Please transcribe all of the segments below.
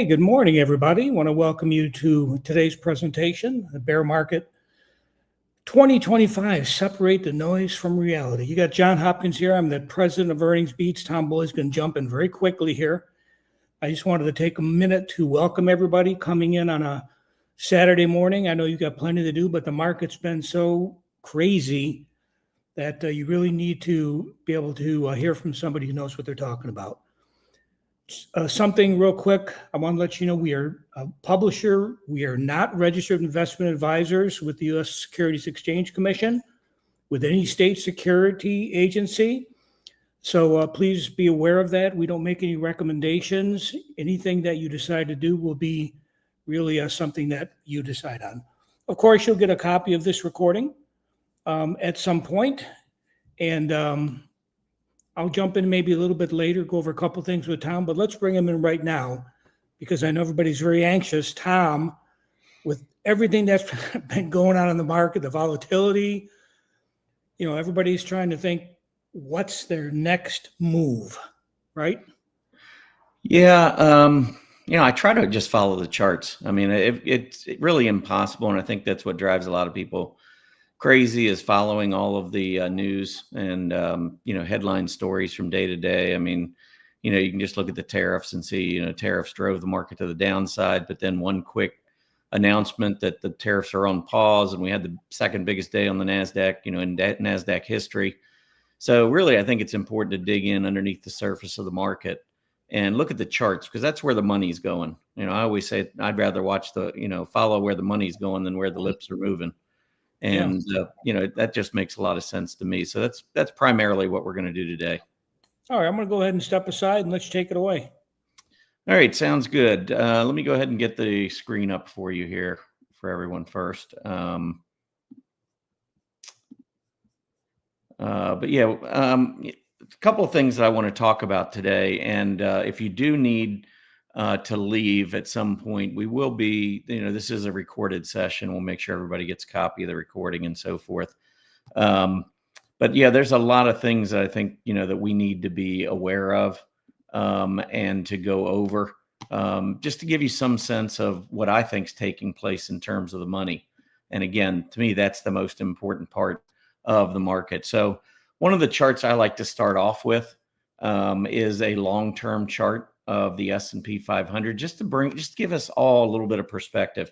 Good morning, everybody. I want to welcome you to today's presentation, the Bear Market 2025, Separate the Noise from Reality. You got John Hopkins here. I'm the president of Earnings Beats. Tom Boyd's going to jump in very quickly here. I just wanted to take a minute to welcome everybody coming in on a Saturday morning. I know you got plenty to do, but the market's been so crazy that you really need to be able to hear from somebody who knows what they're talking about. Something real quick, I want to let you know we are a publisher. We are not registered investment advisors with the U.S. Securities Exchange Commission, with any state security agency. So please be aware of that. We don't make any recommendations. Anything that you decide to do will be really something that you decide on. Of course, you'll get a copy of this recording at some point, and I'll jump in maybe a little bit later, go over a couple things with Tom, but let's bring him in right now because I know everybody's very anxious. Tom, with everything that's been going on in the market, the volatility, everybody's trying to think, what's their next move, right? Yeah. I try to just follow the charts. I mean, it's really impossible. And I think that's what drives a lot of people crazy, is following all of the news and, headline stories from day to day. I mean, you can just look at the tariffs and see, tariffs drove the market to the downside, but then one quick announcement that the tariffs are on pause, and we had the second biggest day on the NASDAQ, in NASDAQ history. So really, I think it's important to dig in underneath the surface of the market and look at the charts, because that's where the money's going. I always say I'd rather watch follow where the money's going than where the lips are moving. And, that just makes a lot of sense to me. So that's primarily what we're going to do today. All right, I'm going to go ahead and step aside and let you take it away. All right, sounds good. Let me go ahead and get the screen up for you here for everyone first. A couple of things that I want to talk about today. And if you do need to leave at some point, we will be, this is a recorded session. We'll make sure everybody gets a copy of the recording and so forth. But there's a lot of things that I think, that we need to be aware of and to go over, just to give you some sense of what I think is taking place in terms of the money. And again, to me, that's the most important part of the market. So one of the charts I like to start off with is a long-term chart of the S&P 500, just to give us all a little bit of perspective.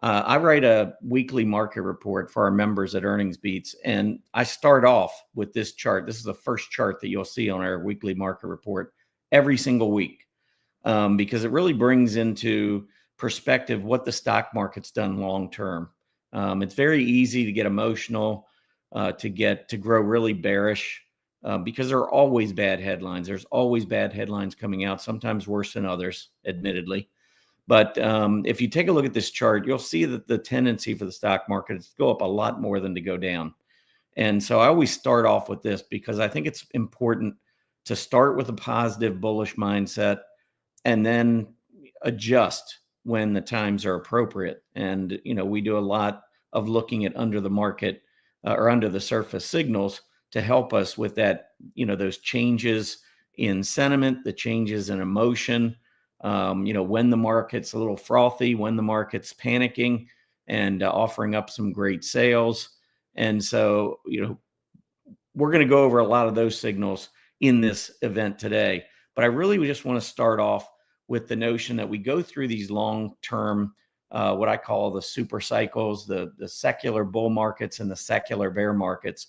I write a weekly market report for our members at Earnings Beats, and I start off with this chart. This is the first chart that you'll see on our weekly market report every single week, because it really brings into perspective what the stock market's done long-term. It's very easy to get emotional, to grow really bearish, because there are always bad headlines. There's always bad headlines coming out, sometimes worse than others, admittedly. But if you take a look at this chart, you'll see that the tendency for the stock market is to go up a lot more than to go down. And so I always start off with this because I think it's important to start with a positive bullish mindset and then adjust when the times are appropriate. And, we do a lot of looking at under the market or under the surface signals to help us with that, those changes in sentiment, the changes in emotion, when the market's a little frothy, when the market's panicking and offering up some great sales. And so, we're going to go over a lot of those signals in this event today. But I really just want to start off with the notion that we go through these long-term, what I call the super cycles, the secular bull markets and the secular bear markets.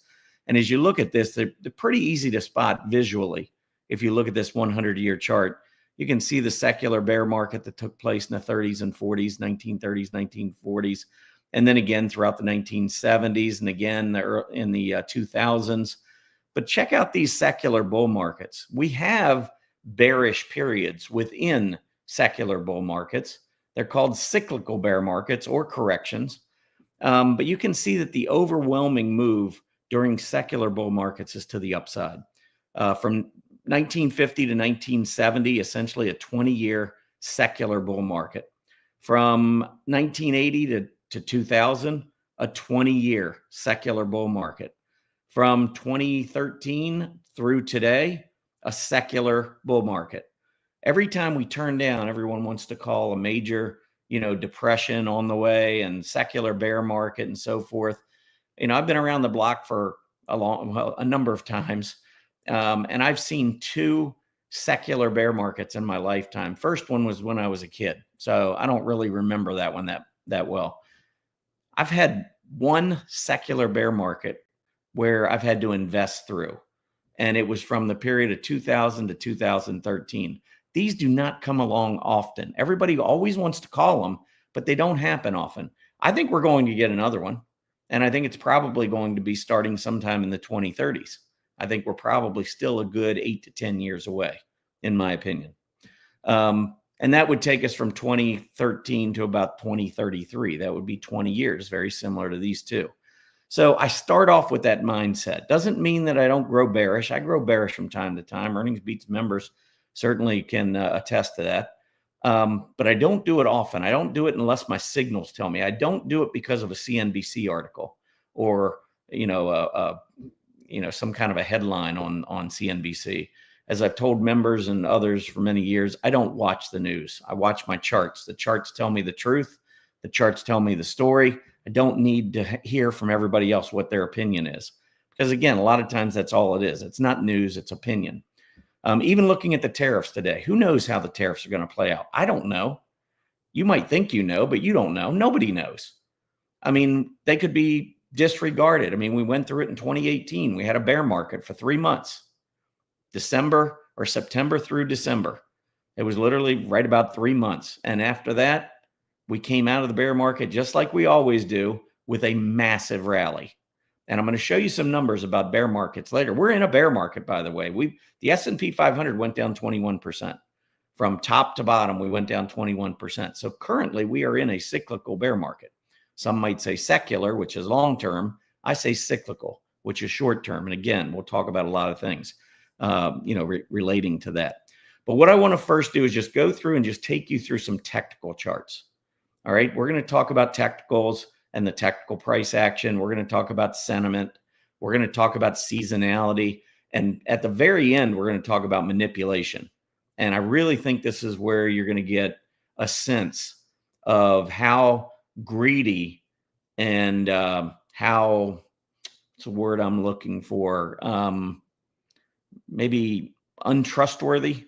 And as you look at this, they're pretty easy to spot visually. If you look at this 100-year chart, you can see the secular bear market that took place in the 30s and 40s, 1930s, 1940s, and then again throughout the 1970s and again in the 2000s. But check out these secular bull markets. We have bearish periods within secular bull markets. They're called cyclical bear markets or corrections. But you can see that the overwhelming move during secular bull markets is to the upside. From 1950 to 1970, essentially a 20-year secular bull market. From 1980 to 2000, a 20-year secular bull market. From 2013 through today, a secular bull market. Every time we turn down, everyone wants to call a major, depression on the way and secular bear market and so forth. I've been around the block for a number of times, and I've seen two secular bear markets in my lifetime. First one was when I was a kid, so I don't really remember that one that well. I've had one secular bear market where I've had to invest through, and it was from the period of 2000 to 2013. These do not come along often. Everybody always wants to call them, but they don't happen often. I think we're going to get another one, and I think it's probably going to be starting sometime in the 2030s. I think we're probably still a good 8 to 10 years away, in my opinion. And that would take us from 2013 to about 2033. That would be 20 years, very similar to these two. So I start off with that mindset. Doesn't mean that I don't grow bearish. I grow bearish from time to time. Earnings Beats members certainly can attest to that. But I don't do it often. I don't do it unless my signals tell me. I don't do it because of a CNBC article or, some kind of a headline on CNBC. As I've told members and others for many years, I don't watch the news. I watch my charts. The charts tell me the truth. The charts tell me the story. I don't need to hear from everybody else what their opinion is. Because again, a lot of times that's all it is. It's not news, it's opinion. Even looking at the tariffs today, who knows how the tariffs are going to play out? I don't know. You might think you know, but you don't know. Nobody knows. I mean, they could be disregarded. I mean, we went through it in 2018. We had a bear market for 3 months. December or September through December. It was literally right about 3 months. And after that, we came out of the bear market just like we always do with a massive rally. And I'm going to show you some numbers about bear markets later. We're in a bear market, by the way. The S&P 500 went down 21%. From top to bottom, we went down 21%. So currently, we are in a cyclical bear market. Some might say secular, which is long-term. I say cyclical, which is short-term. And again, we'll talk about a lot of things. Relating to that. But what I want to first do is just go through and just take you through some technical charts. All right. We're going to talk about technicals and the technical price action. We're going to talk about sentiment. We're going to talk about seasonality. And at the very end, we're going to talk about manipulation. And I really think this is where you're going to get a sense of how greedy and how, it's a word I'm looking for, maybe untrustworthy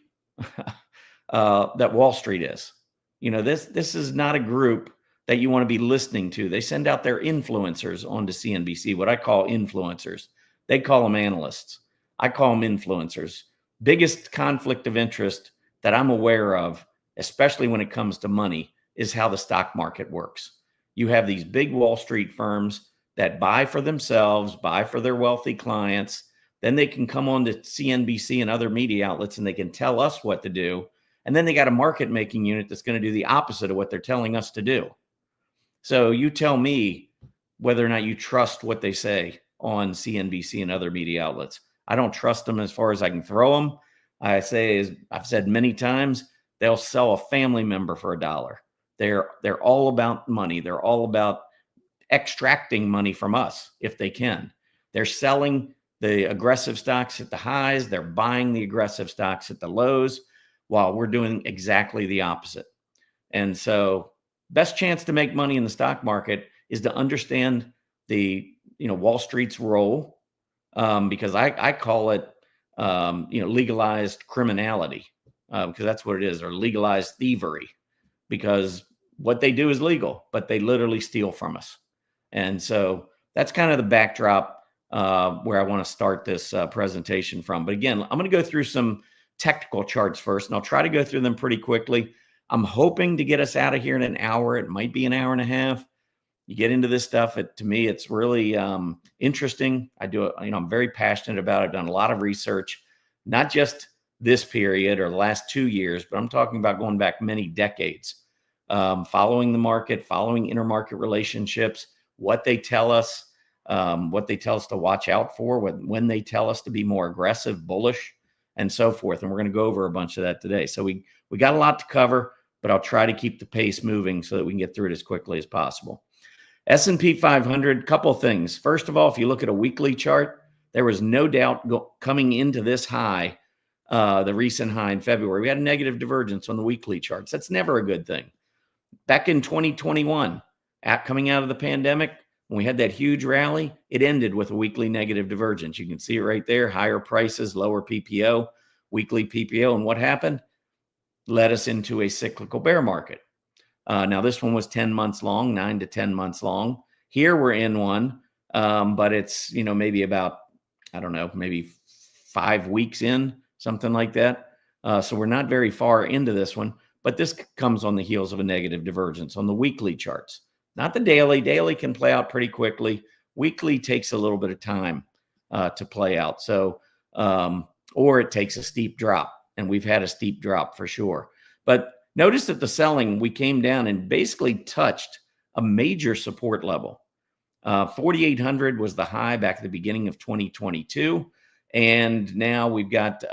that Wall Street is. This is not a group that you want to be listening to. They send out their influencers onto CNBC, what I call influencers. They call them analysts. I call them influencers. Biggest conflict of interest that I'm aware of, especially when it comes to money, is how the stock market works. You have these big Wall Street firms that buy for themselves, buy for their wealthy clients. Then they can come on to CNBC and other media outlets and they can tell us what to do. And then they got a market making unit that's going to do the opposite of what they're telling us to do. So you tell me whether or not you trust what they say on CNBC and other media outlets. I don't trust them as far as I can throw them. I say, as I've said many times, they'll sell a family member for $1. They're all about money. They're all about extracting money from us if they can. They're selling the aggressive stocks at the highs. They're buying the aggressive stocks at the lows, while we're doing exactly the opposite. And so best chance to make money in the stock market is to understand the, Wall Street's role, because I call it, legalized criminality, because that's what it is, or legalized thievery, because what they do is legal, but they literally steal from us. And so that's kind of the backdrop where I want to start this presentation from. But again, I'm going to go through some technical charts first, and I'll try to go through them pretty quickly. I'm hoping to get us out of here in an hour. It might be an hour and a half. You get into this stuff, to me, it's really interesting. I do it, I'm very passionate about it. I've done a lot of research, not just this period or the last 2 years, but I'm talking about going back many decades, following the market, following intermarket relationships, what they tell us to watch out for, when they tell us to be more aggressive, bullish, and so forth. And we're going to go over a bunch of that today. So we got a lot to cover, but I'll try to keep the pace moving so that we can get through it as quickly as possible. S&P 500, couple things. First of all, if you look at a weekly chart, there was no doubt coming into this high the recent high in February. We had a negative divergence on the weekly charts. That's never a good thing. Back in 2021, coming out of the pandemic, when we had that huge rally, it ended with a weekly negative divergence. You can see it right there, higher prices, lower PPO, weekly PPO. And what happened? Led us into a cyclical bear market. Now, this one was 10 months long, 9 to 10 months long. Here we're in one, but it's, maybe about, I don't know, maybe 5 weeks in, something like that. So we're not very far into this one, but this comes on the heels of a negative divergence on the weekly charts. Not the daily. Daily can play out pretty quickly. Weekly takes a little bit of time to play out. So, or it takes a steep drop, and we've had a steep drop for sure. But notice that the selling, we came down and basically touched a major support level. 4,800 was the high back at the beginning of 2022. And now we've got,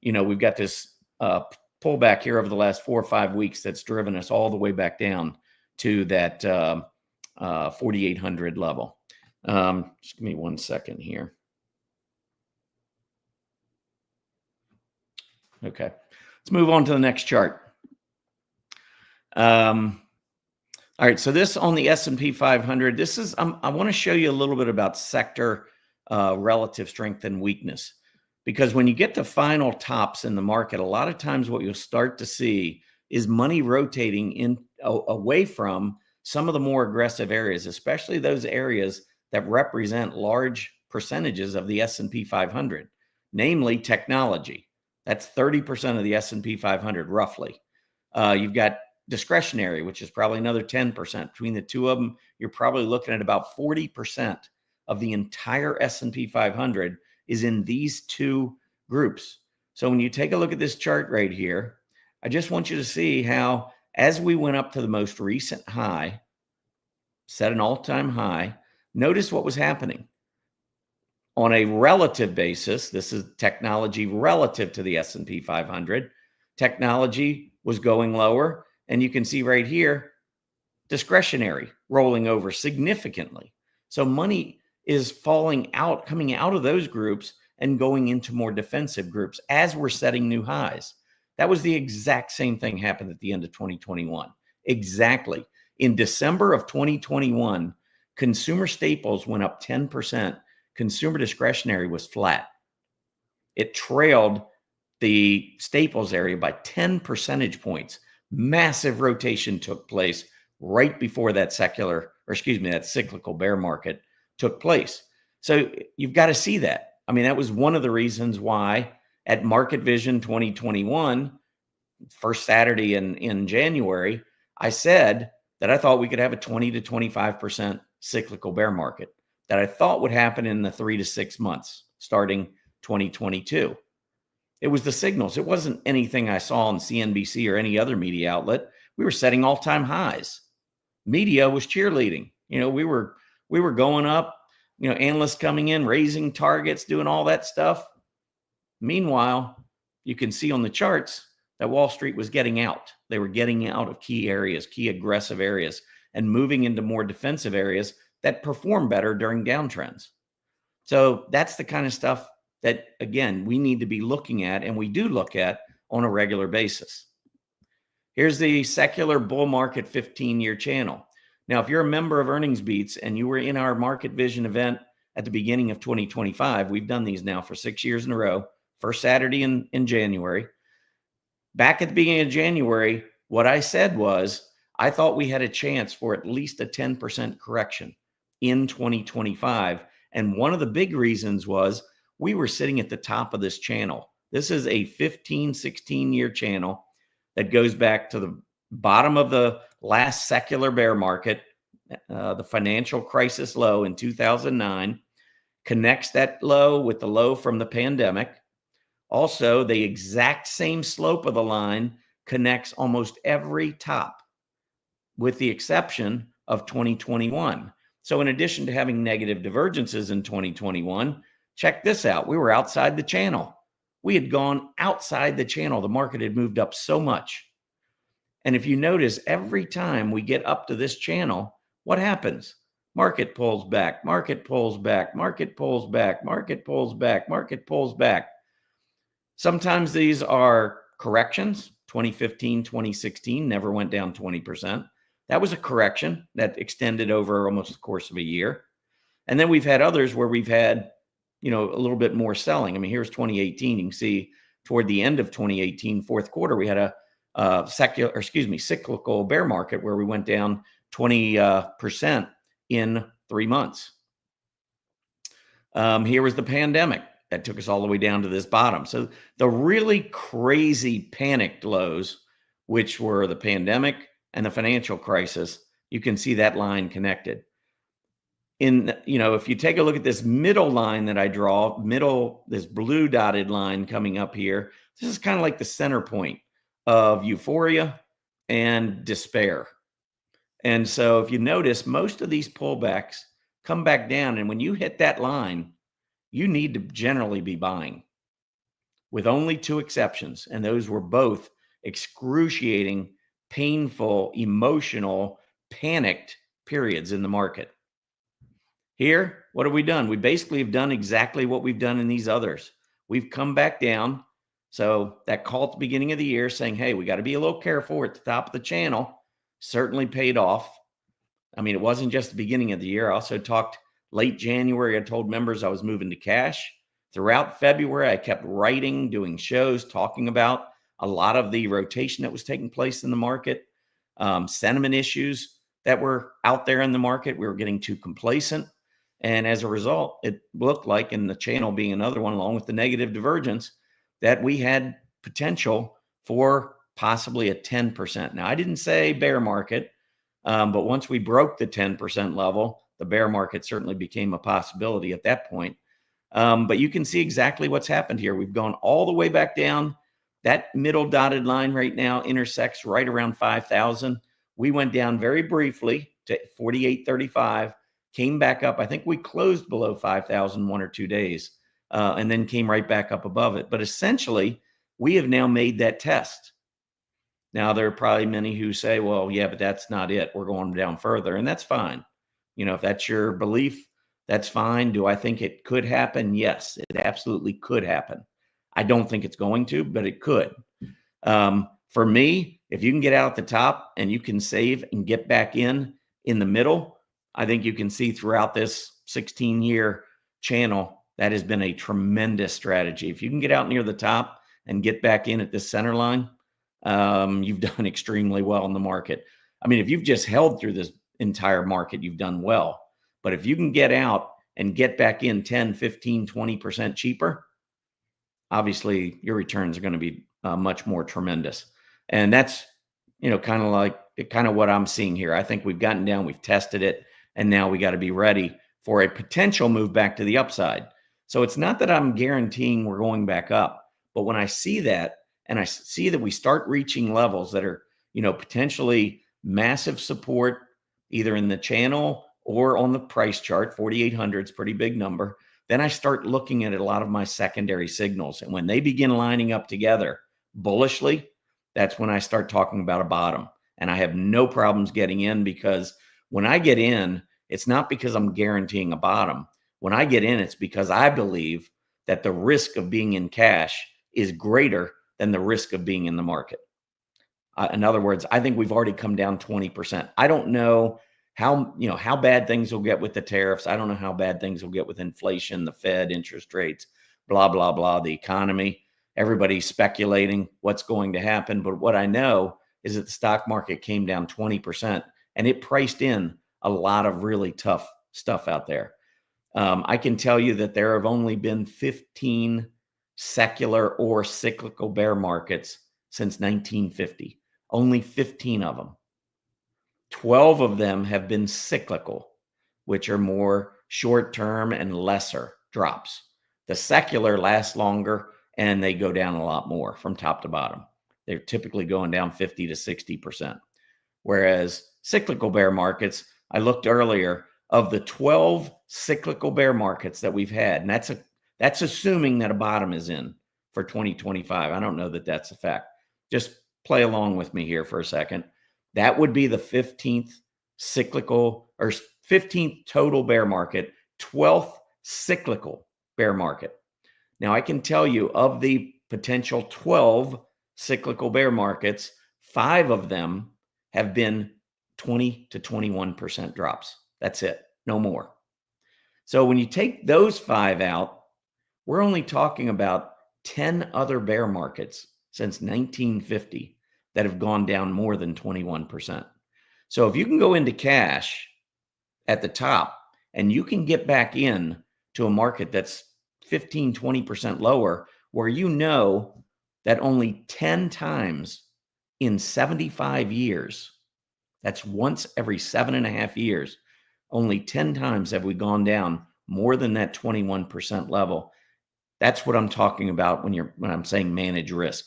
we've got this pullback here over the last 4 or 5 weeks that's driven us all the way back down to that 4,800 level. Just give me 1 second here. Okay, let's move on to the next chart. All right, so this on the S&P 500, this is, I want to show you a little bit about sector relative strength and weakness. Because when you get to final tops in the market, a lot of times what you'll start to see is money rotating away from some of the more aggressive areas, especially those areas that represent large percentages of the S&P 500, namely technology. That's 30% of the S&P 500, roughly. You've got discretionary, which is probably another 10%. Between the two of them, you're probably looking at about 40% of the entire S&P 500 is in these two groups. So when you take a look at this chart right here, I just want you to see how as we went up to the most recent high, set an all-time high, notice what was happening. On a relative basis, this is technology relative to the S&P 500, technology was going lower. And you can see right here, discretionary rolling over significantly. So money is falling out, coming out of those groups and going into more defensive groups as we're setting new highs. That was the exact same thing happened at the end of 2021. Exactly. In December of 2021, consumer staples went up 10%. Consumer discretionary was flat. It trailed the staples area by 10 percentage points. Massive rotation took place right before that that cyclical bear market took place. So you've got to see that. I mean, that was one of the reasons why at Market Vision 2021, first Saturday in January, I said that I thought we could have a 20 to 25% cyclical bear market that I thought would happen in the 3 to 6 months starting 2022. It was the signals. It wasn't anything I saw on CNBC or any other media outlet. We were setting all-time highs. Media was cheerleading. We were going up, analysts coming in, raising targets, doing all that stuff. Meanwhile, you can see on the charts that Wall Street was getting out. They were getting out of key areas, key aggressive areas, and moving into more defensive areas that perform better during downtrends. So that's the kind of stuff that, again, we need to be looking at, and we do look at on a regular basis. Here's the secular bull market 15-year channel. Now, if you're a member of Earnings Beats and you were in our Market Vision event at the beginning of 2025, we've done these now for 6 years in a row, first Saturday in January. Back at the beginning of January, what I said was, I thought we had a chance for at least a 10% correction in 2025. And one of the big reasons was we were sitting at the top of this channel. This is a 15, 16-year channel that goes back to the bottom of the last secular bear market, the financial crisis low in 2009, connects that low with the low from the pandemic. Also, the exact same slope of the line connects almost every top, with the exception of 2021. So in addition to having negative divergences in 2021, check this out. We were outside the channel. We had gone outside the channel. The market had moved up so much. And if you notice, every time we get up to this channel, what happens? Market pulls back, market pulls back, market pulls back, market pulls back, market pulls back. Sometimes these are corrections. 2015, 2016 never went down 20%. That was a correction that extended over almost the course of a year. And then we've had others where we've had, a little bit more selling. I mean, here's 2018. You can see toward the end of 2018, fourth quarter, we had a cyclical bear market where we went down 20% in 3 months. Here was the pandemic that took us all the way down to this bottom. So the really crazy panicked lows, which were the pandemic and the financial crisis, you can see that line connected. If you take a look at this middle line that I draw, this blue dotted line coming up here, this is kind of like the center point of euphoria and despair. And so if you notice, most of these pullbacks come back down. And when you hit that line, you need to generally be buying, with only 2 exceptions. And those were both excruciating, painful, emotional, panicked periods in the market. Here, what have we done? We basically have done exactly what we've done in these others. We've come back down. So that call at the beginning of the year saying, hey, we got to be a little careful at the top of the channel, certainly paid off. I mean, it wasn't just the beginning of the year. I also talked late January. I told members I was moving to cash. Throughout February, I kept writing, doing shows, talking about a lot of the rotation that was taking place in the market, sentiment issues that were out there in the market. We were getting too complacent. And as a result, it looked like, in the channel being another one, along with the negative divergence, that we had potential for possibly a 10%. Now, I didn't say bear market. But once we broke the 10% level, the bear market certainly became a possibility at that point. But you can see exactly what's happened here. We've gone all the way back down. That middle dotted line right now intersects right around 5,000. We went down very briefly to 48.35, came back up. I think we closed below 5,000 1 or 2 days, and then came right back up above it. But essentially, we have now made that test. Now, there are probably many who say, well, yeah, but that's not it. We're going down further. And that's fine. If that's your belief, that's fine. Do I think it could happen? Yes, it absolutely could happen. I don't think it's going to, but it could. For me, if you can get out at the top and you can save and get back in the middle, I think you can see throughout this 16-year channel, that has been a tremendous strategy. If you can get out near the top and get back in at this center line, you've done extremely well in the market. I mean, if you've just held through this entire market, you've done well. But if you can get out and get back in 10, 15, 20% cheaper, obviously your returns are going to be much more tremendous. And that's, kind of what I'm seeing here. I think we've gotten down, we've tested it, and now we got to be ready for a potential move back to the upside. So it's not that I'm guaranteeing we're going back up, but when I see that, and I see that we start reaching levels that are, potentially massive support, either in the channel or on the price chart. 4,800 is a pretty big number. Then I start looking at a lot of my secondary signals. And when they begin lining up together bullishly, that's when I start talking about a bottom. And I have no problems getting in, because when I get in, it's not because I'm guaranteeing a bottom. When I get in, it's because I believe that the risk of being in cash is greater than the risk of being in the market. In other words, I think we've already come down 20%. I don't know how bad things will get with the tariffs. I don't know how bad things will get with inflation, the Fed, interest rates, blah, blah, blah, the economy. Everybody's speculating what's going to happen. But what I know is that the stock market came down 20%, and it priced in a lot of really tough stuff out there. I can tell you that there have only been 15 secular or cyclical bear markets since 1950. Only 15 of them. 12 of them have been cyclical, which are more short-term and lesser drops. The secular last longer, and they go down a lot more from top to bottom. They're typically going down 50 to 60%. Whereas cyclical bear markets, I looked earlier, of the 12 cyclical bear markets that we've had, and that's assuming that a bottom is in for 2025. I don't know that that's a fact. Just play along with me here for a second. That would be the 15th cyclical, or 15th total bear market, 12th cyclical bear market. Now, I can tell you, of the potential 12 cyclical bear markets, 5 of them have been 20 to 21% drops. That's it, no more. So when you take those 5 out, we're only talking about 10 other bear markets since 1950 that have gone down more than 21%. So if you can go into cash at the top and you can get back in to a market that's 15, 20% lower, where you know that only 10 times in 75 years, that's once every 7.5 years, only 10 times have we gone down more than that 21% level. That's what I'm talking about when I'm saying manage risk.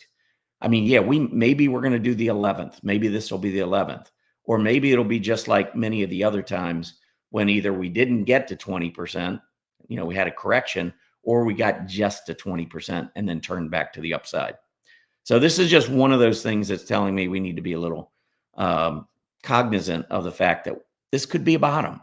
I mean, yeah, maybe we're going to do the 11th. Maybe this will be the 11th. Or maybe it'll be just like many of the other times when either we didn't get to 20%, we had a correction, or we got just to 20% and then turned back to the upside. So this is just one of those things that's telling me we need to be a little cognizant of the fact that this could be a bottom.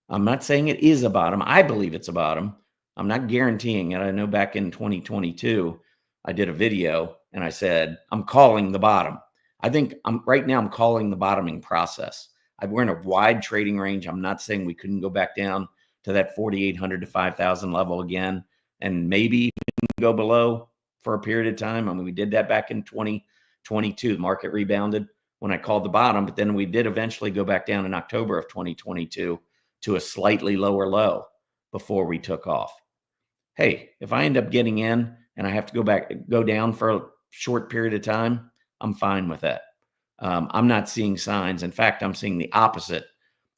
I'm not saying it is a bottom. I believe it's a bottom. I'm not guaranteeing it. I know back in 2022, I did a video and I said, I'm calling the bottom. I think right now I'm calling the bottoming process. We're in a wide trading range. I'm not saying we couldn't go back down to that 4,800 to 5,000 level again, and maybe even go below for a period of time. I mean, we did that back in 2022. The market rebounded when I called the bottom, but then we did eventually go back down in October of 2022 to a slightly lower low before we took off. Hey, if I end up getting in and I have to go down for a short period of time, I'm fine with that. I'm not seeing signs. In fact, I'm seeing the opposite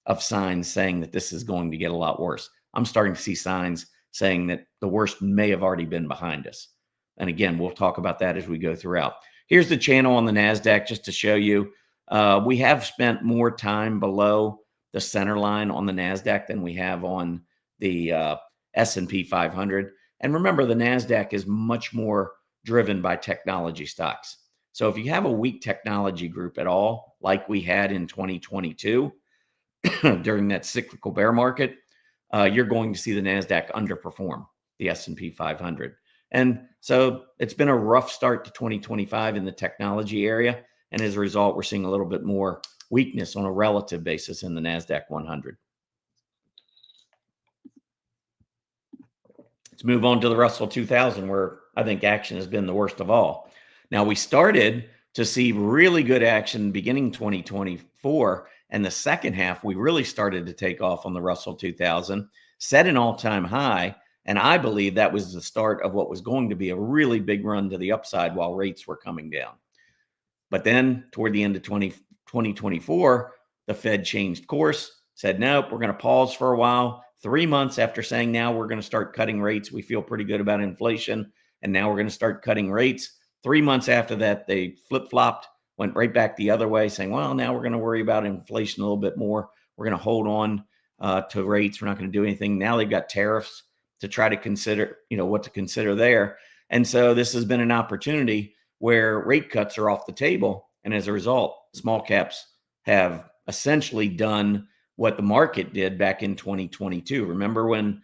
of signs saying that this is going to get a lot worse. I'm starting to see signs saying that the worst may have already been behind us. And again, we'll talk about that as we go throughout. Here's the channel on the NASDAQ just to show you. We have spent more time below the center line on the NASDAQ than we have on the S&P 500. And remember, the NASDAQ is much more driven by technology stocks. So if you have a weak technology group at all, like we had in 2022 during that cyclical bear market, you're going to see the NASDAQ underperform the S&P 500. And so it's been a rough start to 2025 in the technology area. And as a result, we're seeing a little bit more weakness on a relative basis in the NASDAQ 100. Let's move on to the Russell 2000, where I think action has been the worst of all. Now, we started to see really good action beginning 2024, and the second half, we really started to take off on the Russell 2000, set an all-time high, and I believe that was the start of what was going to be a really big run to the upside while rates were coming down. But then toward the end of 2024, the Fed changed course, said, nope, we're going to pause for a while. 3 months after saying now we're going to start cutting rates, we feel pretty good about inflation, and now we're going to start cutting rates. 3 months after that, they flip-flopped, went right back the other way, saying, well, now we're going to worry about inflation a little bit more. We're going to hold on to rates. We're not going to do anything. Now they've got tariffs to try to consider, what to consider there. And so this has been an opportunity where rate cuts are off the table. And as a result, small caps have essentially done what the market did back in 2022. Remember when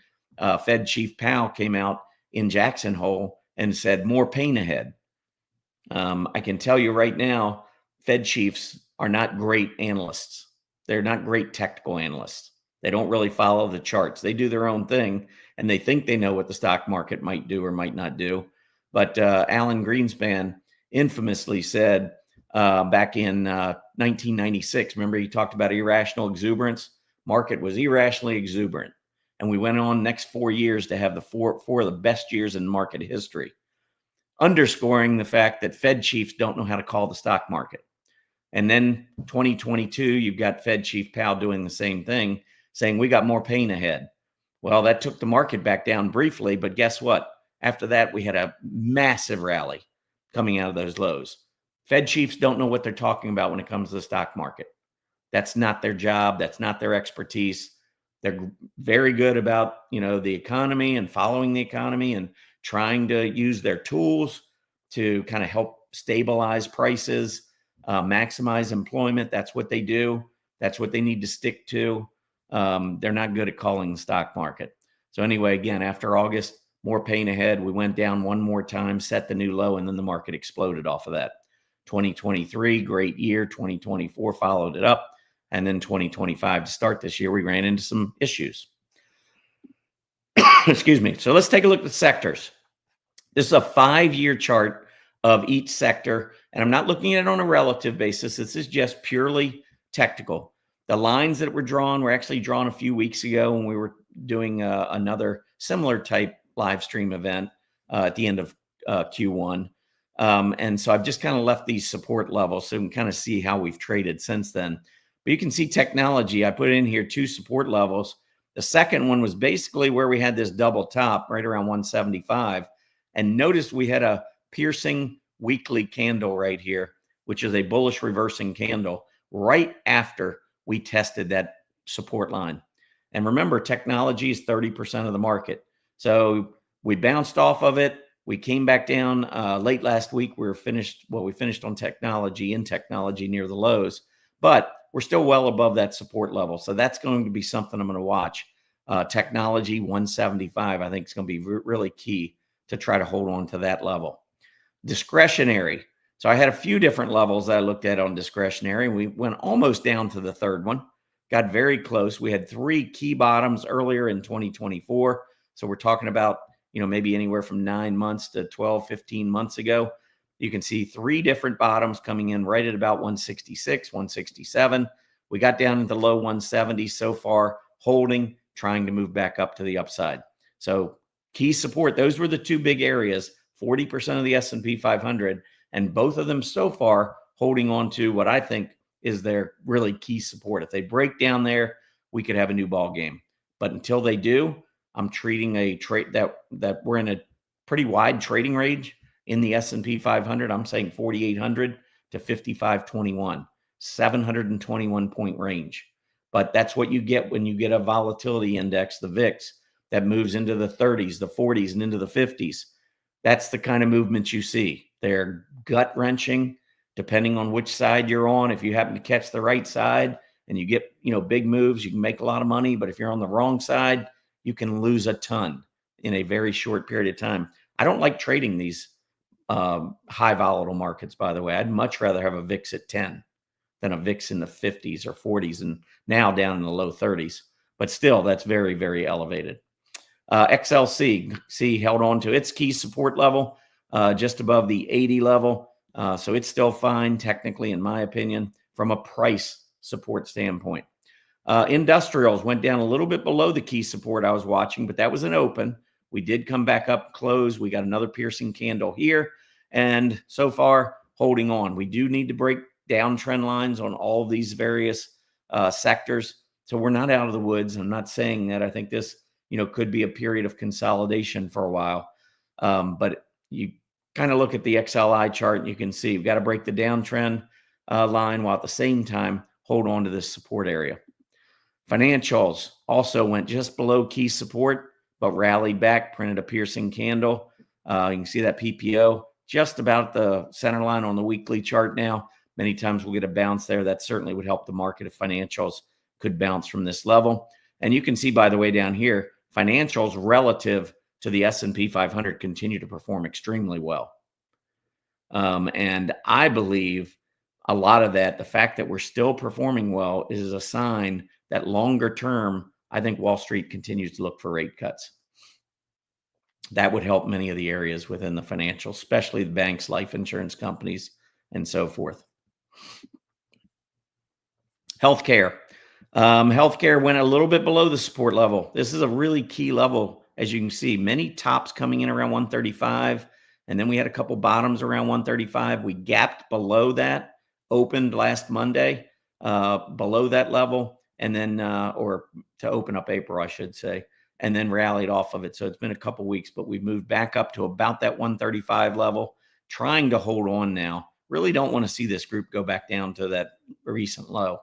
Fed Chief Powell came out in Jackson Hole and said, more pain ahead. I can tell you right now, Fed chiefs are not great analysts. They're not great technical analysts. They don't really follow the charts. They do their own thing, and they think they know what the stock market might do or might not do. But Alan Greenspan infamously said back in 1996, remember he talked about irrational exuberance? Market was irrationally exuberant. And we went on next 4 years to have the four of the best years in market history, underscoring the fact that Fed chiefs don't know how to call the stock market. And then 2022, you've got Fed Chief Powell doing the same thing, saying we got more pain ahead. Well, that took the market back down briefly, but guess what? After that, we had a massive rally coming out of those lows. Fed chiefs don't know what they're talking about when it comes to the stock market. That's not their job. That's not their expertise. They're very good about, the economy and following the economy and trying to use their tools to kind of help stabilize prices, maximize employment. That's what they do. That's what they need to stick to. They're not good at calling the stock market. So anyway, again, after August, more pain ahead. We went down one more time, set the new low, and then the market exploded off of that. 2023, great year. 2024 followed it up. And then 2025 to start this year, we ran into some issues. Excuse me. So let's take a look at the sectors. This is a 5-year chart of each sector, and I'm not looking at it on a relative basis. This is just purely technical. The lines that were drawn were actually drawn a few weeks ago when we were doing another similar type live stream event at the end of Q1. And so I've just kind of left these support levels so you can kind of see how we've traded since then. But you can see technology. I put in here 2 support levels. The second one was basically where we had this double top right around 175. And notice we had a piercing weekly candle right here, which is a bullish reversing candle right after we tested that support line. And remember, technology is 30% of the market. So we bounced off of it. We came back down late last week. We finished on technology near the lows, but we're still well above that support level. So that's going to be something I'm going to watch. Technology 175, I think is going to be really key to try to hold on to that level. Discretionary. So I had a few different levels that I looked at on discretionary. We went almost down to the third one, got very close. We had 3 key bottoms earlier in 2024. So we're talking about, maybe anywhere from 9 months to 12, 15 months ago. You can see 3 different bottoms coming in right at about 166, 167. We got down into low 170s so far, holding, trying to move back up to the upside. So key support, those were the 2 big areas, 40% of the S&P 500, and both of them so far holding on to what I think is their really key support. If they break down there, we could have a new ball game. But until they do, I'm treating a trade that we're in a pretty wide trading range in the S&P 500. I'm saying 4,800 to 5,521, 721 point range. But that's what you get when you get a volatility index, the VIX, that moves into the 30s, the 40s, and into the 50s. That's the kind of movements you see. They're gut wrenching, depending on which side you're on. If you happen to catch the right side and you get, big moves, you can make a lot of money. But if you're on the wrong side, you can lose a ton in a very short period of time. I don't like trading these high volatile markets, by the way. I'd much rather have a VIX at 10 than a VIX in the 50s or 40s and now down in the low 30s. But still, that's very, very elevated. XLC held on to its key support level just above the 80 level. So it's still fine, technically, in my opinion, from a price support standpoint. Industrials went down a little bit below the key support I was watching, but that was an open. We did come back up close. We got another piercing candle here. And so far, holding on. We do need to break down trend lines on all of these various sectors. So we're not out of the woods. I'm not saying that. I think this, could be a period of consolidation for a while. But you kind of look at the XLI chart and you can see we've got to break the downtrend line while at the same time hold on to this support area. Financials also went just below key support, but rallied back, printed a piercing candle. You can see that PPO just about the center line on the weekly chart now. Many times we'll get a bounce there. That certainly would help the market if financials could bounce from this level. And you can see, by the way, down here, financials relative to the S&P 500 continue to perform extremely well. And I believe a lot of that, the fact that we're still performing well, is a sign that longer term, I think Wall Street continues to look for rate cuts. That would help many of the areas within the financials, especially the banks, life insurance companies, and so forth. Healthcare. Healthcare went a little bit below the support level. This is a really key level, as you can see. Many tops coming in around 135, and then we had a couple bottoms around 135. We gapped below that, opened last Monday below that level, and then, or to open up April, I should say, and then rallied off of it. So it's been a couple weeks, but we've moved back up to about that 135 level, trying to hold on now. Really don't want to see this group go back down to that recent low.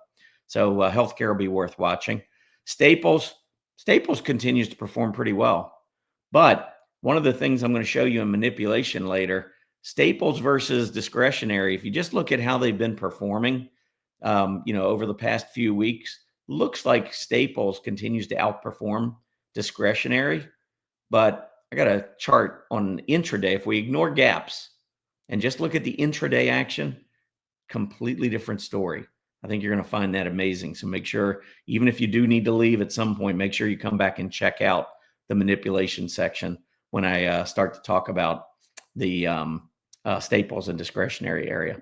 So healthcare will be worth watching. Staples continues to perform pretty well. But one of the things I'm going to show you in manipulation later, staples versus discretionary, if you just look at how they've been performing, over the past few weeks, looks like staples continues to outperform discretionary. But I got a chart on intraday. If we ignore gaps and just look at the intraday action, completely different story. I think you're going to find that amazing. So make sure, even if you do need to leave at some point, make sure you come back and check out the manipulation section when I start to talk about the staples and discretionary area.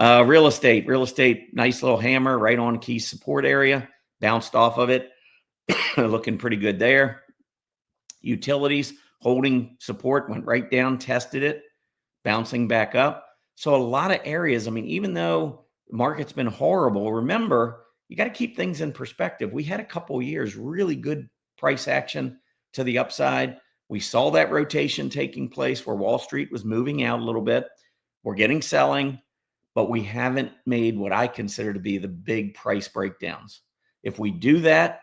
Real estate, nice little hammer right on key support area, bounced off of it, looking pretty good there. Utilities holding support, went right down, tested it, bouncing back up. So a lot of areas, I mean, even though the market's been horrible, remember, you got to keep things in perspective. We had a couple of years, really good price action to the upside. We saw that rotation taking place where Wall Street was moving out a little bit. We're getting selling, but we haven't made what I consider to be the big price breakdowns. If we do that,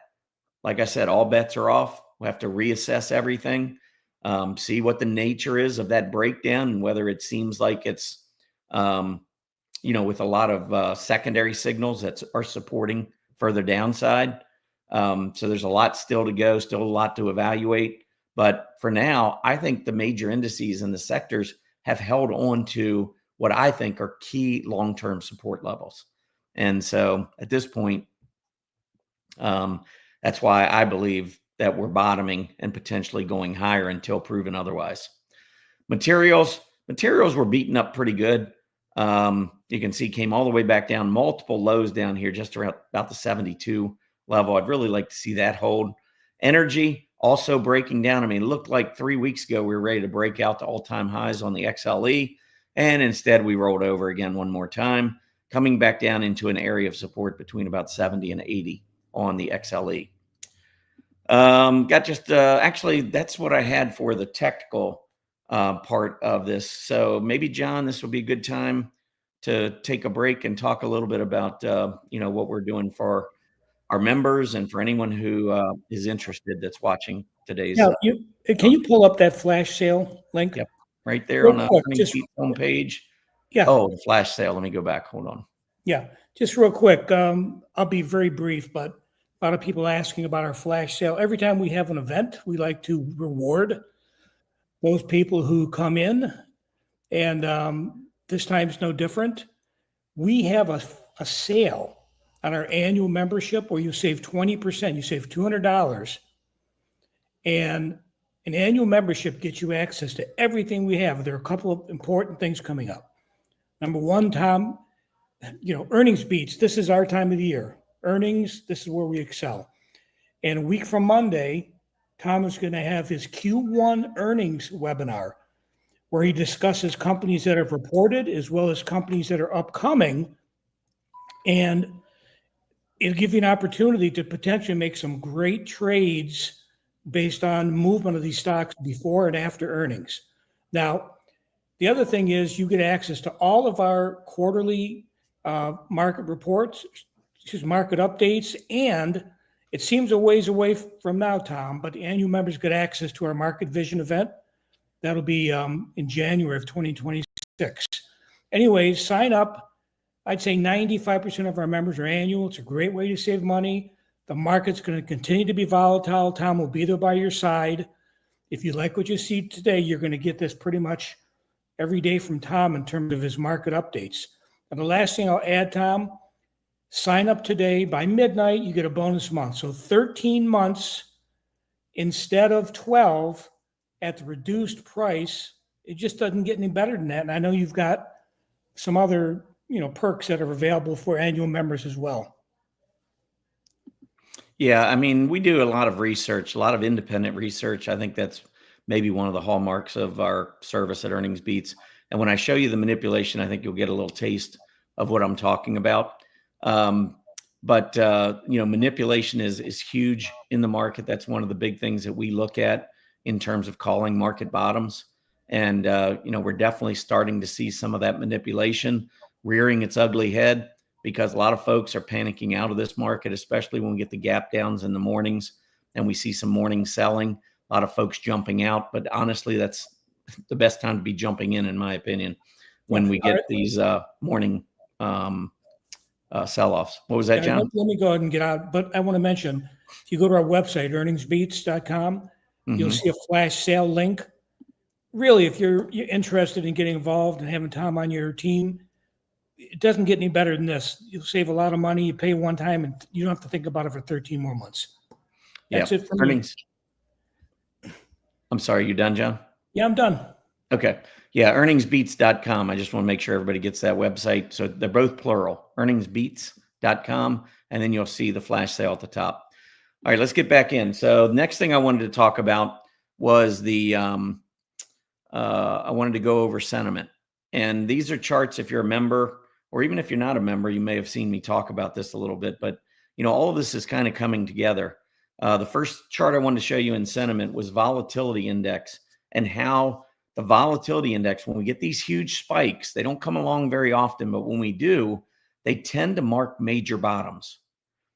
like I said, all bets are off. We'll have to reassess everything, see what the nature is of that breakdown and whether it seems like it's, with a lot of secondary signals that are supporting further downside. So there's a lot still to go, still a lot to evaluate. But for now, I think the major indices and the sectors have held on to what I think are key long-term support levels. And so at this point, that's why I believe that we're bottoming and potentially going higher until proven otherwise. Materials were beaten up pretty good. You can see came all the way back down, multiple lows down here, just around about the 72 level. I'd really like to see that hold. Energy also breaking down. I mean, it looked like 3 weeks ago we were ready to break out to all-time highs on the XLE, and instead we rolled over again one more time, coming back down into an area of support between about 70 and 80 on the XLE. Actually, that's what I had for the technical part of this. So maybe, John, this will be a good time to take a break and talk a little bit about, what we're doing for our members and for anyone who is interested that's watching today's. Can you pull up that flash sale link? Yep, right there Real on the quick, Earnings Beat homepage. Yeah. Oh, the flash sale. Let me go back. Hold on. Yeah, just real quick. I'll be very brief, but a lot of people asking about our flash sale. Every time we have an event, we like to reward those people who come in, and this time's no different. We have a sale on our annual membership where you save 20%. You save $200, and an annual membership gets you access to everything we have. There are a couple of important things coming up. Number one, Tom, earnings beats. This is our time of the year. Earnings, this is where we excel. And a week from Monday, Tom is going to have his Q1 earnings webinar where he discusses companies that have reported as well as companies that are upcoming. And it'll give you an opportunity to potentially make some great trades based on movement of these stocks before and after earnings. Now, the other thing is you get access to all of our quarterly market reports, market updates, and it seems a ways away from now, Tom, but the annual members get access to our Market Vision event. That'll be in January of 2026. Anyways, sign up. I'd say 95% of our members are annual. It's a great way to save money. The market's going to continue to be volatile. Tom will be there by your side. If you like what you see today, you're going to get this pretty much every day from Tom in terms of his market updates. And the last thing I'll add, Tom, sign up today. By midnight, you get a bonus month. So 13 months instead of 12 at the reduced price. It just doesn't get any better than that. And I know you've got some other, perks that are available for annual members as well. Yeah, I mean, we do a lot of research, a lot of independent research. I think that's maybe one of the hallmarks of our service at Earnings Beats. And when I show you the manipulation, I think you'll get a little taste of what I'm talking about. But manipulation is huge in the market. That's one of the big things that we look at in terms of calling market bottoms. And, we're definitely starting to see some of that manipulation rearing its ugly head because a lot of folks are panicking out of this market, especially when we get the gap downs in the mornings and we see some morning selling, a lot of folks jumping out. But honestly, that's the best time to be jumping in my opinion, when we get these morning sell-offs. What was that, John? Let me go ahead and get out. But I want to mention, if you go to our website, earningsbeats.com, You'll Hmm. see a flash sale link. Really, if you're interested in getting involved and having Tom on your team, it doesn't get any better than this. You'll save a lot of money. You pay one time, and you don't have to think about it for 13 more months. Yeah. That's it for me. Earnings. I'm sorry, you done, John? Yeah, I'm done. Okay. Yeah, earningsbeats.com. I just want to make sure everybody gets that website. So they're both plural, earningsbeats.com. And then you'll see the flash sale at the top. All right, let's get back in. So next thing I wanted to talk about was I wanted to go over sentiment. And these are charts, if you're a member, or even if you're not a member, you may have seen me talk about this a little bit, but all of this is kind of coming together. The first chart I wanted to show you in sentiment was volatility index, and how the volatility index, when we get these huge spikes, they don't come along very often, but when we do, they tend to mark major bottoms.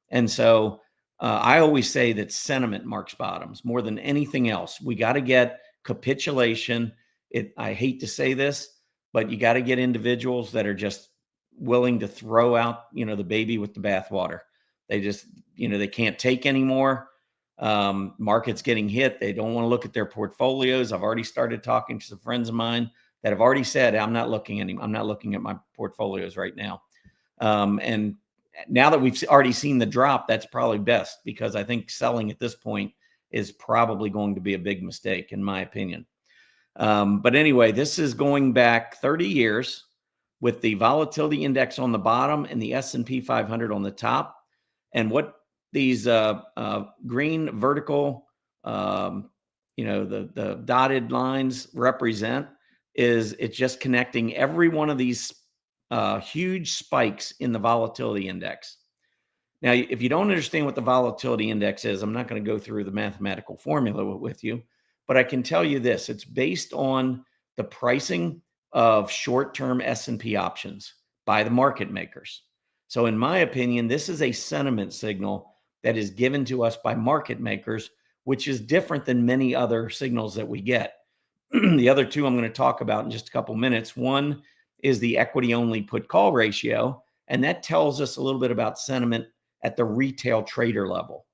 And so I always say that sentiment marks bottoms more than anything else. We got to get capitulation. I hate to say this, but you got to get individuals that are just willing to throw out, the baby with the bathwater. They just, they can't take anymore. Market's getting hit. They don't want to look at their portfolios. I've already started talking to some friends of mine that have already said, I'm not looking at my portfolios right now. And now that we've already seen the drop, that's probably best, because I think selling at this point is probably going to be a big mistake, in my opinion. But anyway, this is going back 30 years with the volatility index on the bottom and the S&P 500 on the top. And what these green vertical, the dotted lines represent is it's just connecting every one of these huge spikes in the volatility index. Now, if you don't understand what the volatility index is, I'm not going to go through the mathematical formula with you, but I can tell you this: it's based on the pricing of short-term S&P options by the market makers. So in my opinion, this is a sentiment signal that is given to us by market makers, which is different than many other signals that we get. The other two I'm going to talk about in just a couple minutes. One is the equity only put call ratio, and that tells us a little bit about sentiment at the retail trader level.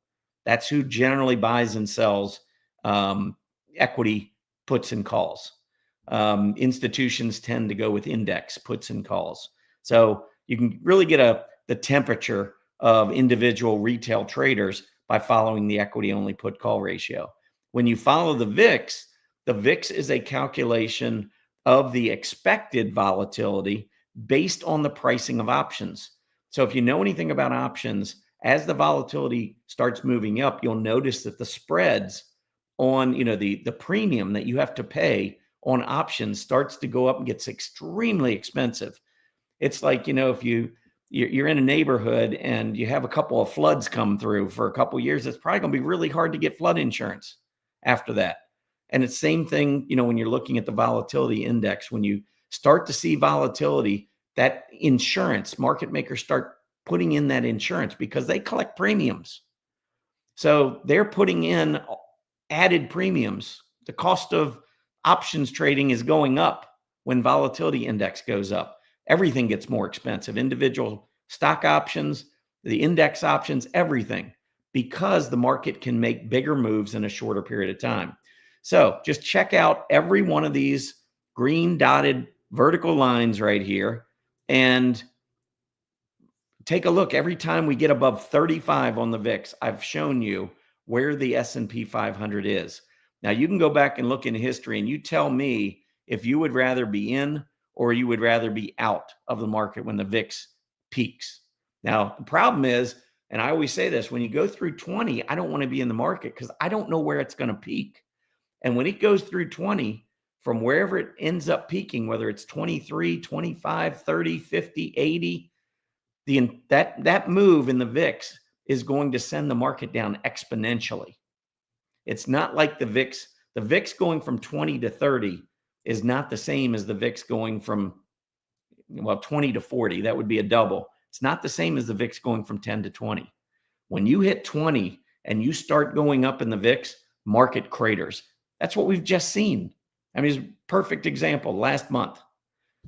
That's who generally buys and sells equity puts and calls. Institutions tend to go with index puts and calls. So you can really get the temperature of individual retail traders by following the equity only put call ratio. When you follow the VIX is a calculation of the expected volatility based on the pricing of options. So if you know anything about options, as the volatility starts moving up, you'll notice that the spreads on, the premium that you have to pay on options starts to go up and gets extremely expensive. It's like, if you're in a neighborhood and you have a couple of floods come through for a couple of years, it's probably going to be really hard to get flood insurance after that. And it's the same thing, when you're looking at the volatility index, when you start to see volatility, that insurance market makers start putting in that insurance because they collect premiums. So they're putting in added premiums. The cost of options trading is going up when volatility index goes up. Everything gets more expensive. Individual stock options, the index options, everything, because the market can make bigger moves in a shorter period of time. So just check out every one of these green dotted vertical lines right here and take a look. Every time we get above 35 on the VIX, I've shown you where the S&P 500 is. Now you can go back and look in history and you tell me if you would rather be in or you would rather be out of the market when the VIX peaks. Now, the problem is, and I always say this, when you go through 20, I don't want to be in the market because I don't know where it's going to peak. And when it goes through 20, from wherever it ends up peaking, whether it's 23, 25, 30, 50, 80, that move in the VIX is going to send the market down exponentially. It's not like the VIX. The VIX going from 20 to 30 is not the same as the VIX going from 20 to 40. That would be a double. It's not the same as the VIX going from 10 to 20. When you hit 20 and you start going up in the VIX, market craters. That's what we've just seen. I mean, it's a perfect example. Last month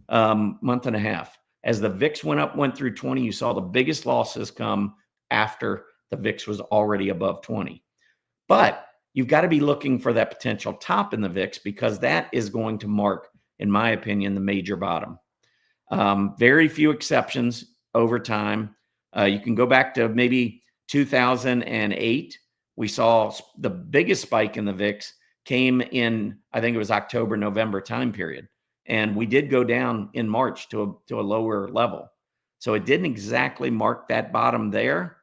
and a half. As the VIX went through 20, you saw the biggest losses come after the VIX was already above 20. But you've got to be looking for that potential top in the VIX, because that is going to mark, in my opinion, the major bottom. Very few exceptions over time. You can go back to maybe 2008. We saw the biggest spike in the VIX came in, I think it was October, November time period. And we did go down in March to a lower level. So it didn't exactly mark that bottom there,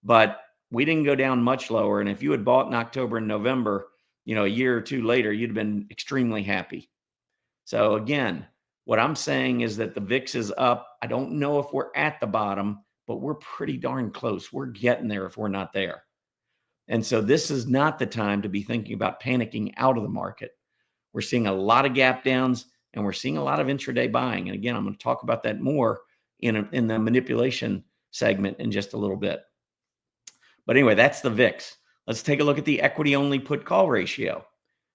but we didn't go down much lower. And if you had bought in October and November, a year or two later, you'd have been extremely happy. So again, what I'm saying is that the VIX is up. I don't know if we're at the bottom, but we're pretty darn close. We're getting there if we're not there. And so this is not the time to be thinking about panicking out of the market. We're seeing a lot of gap downs, and we're seeing a lot of intraday buying. And again, I'm going to talk about that more in the manipulation segment in just a little bit. But anyway, that's the VIX. Let's take a look at the equity only put call ratio.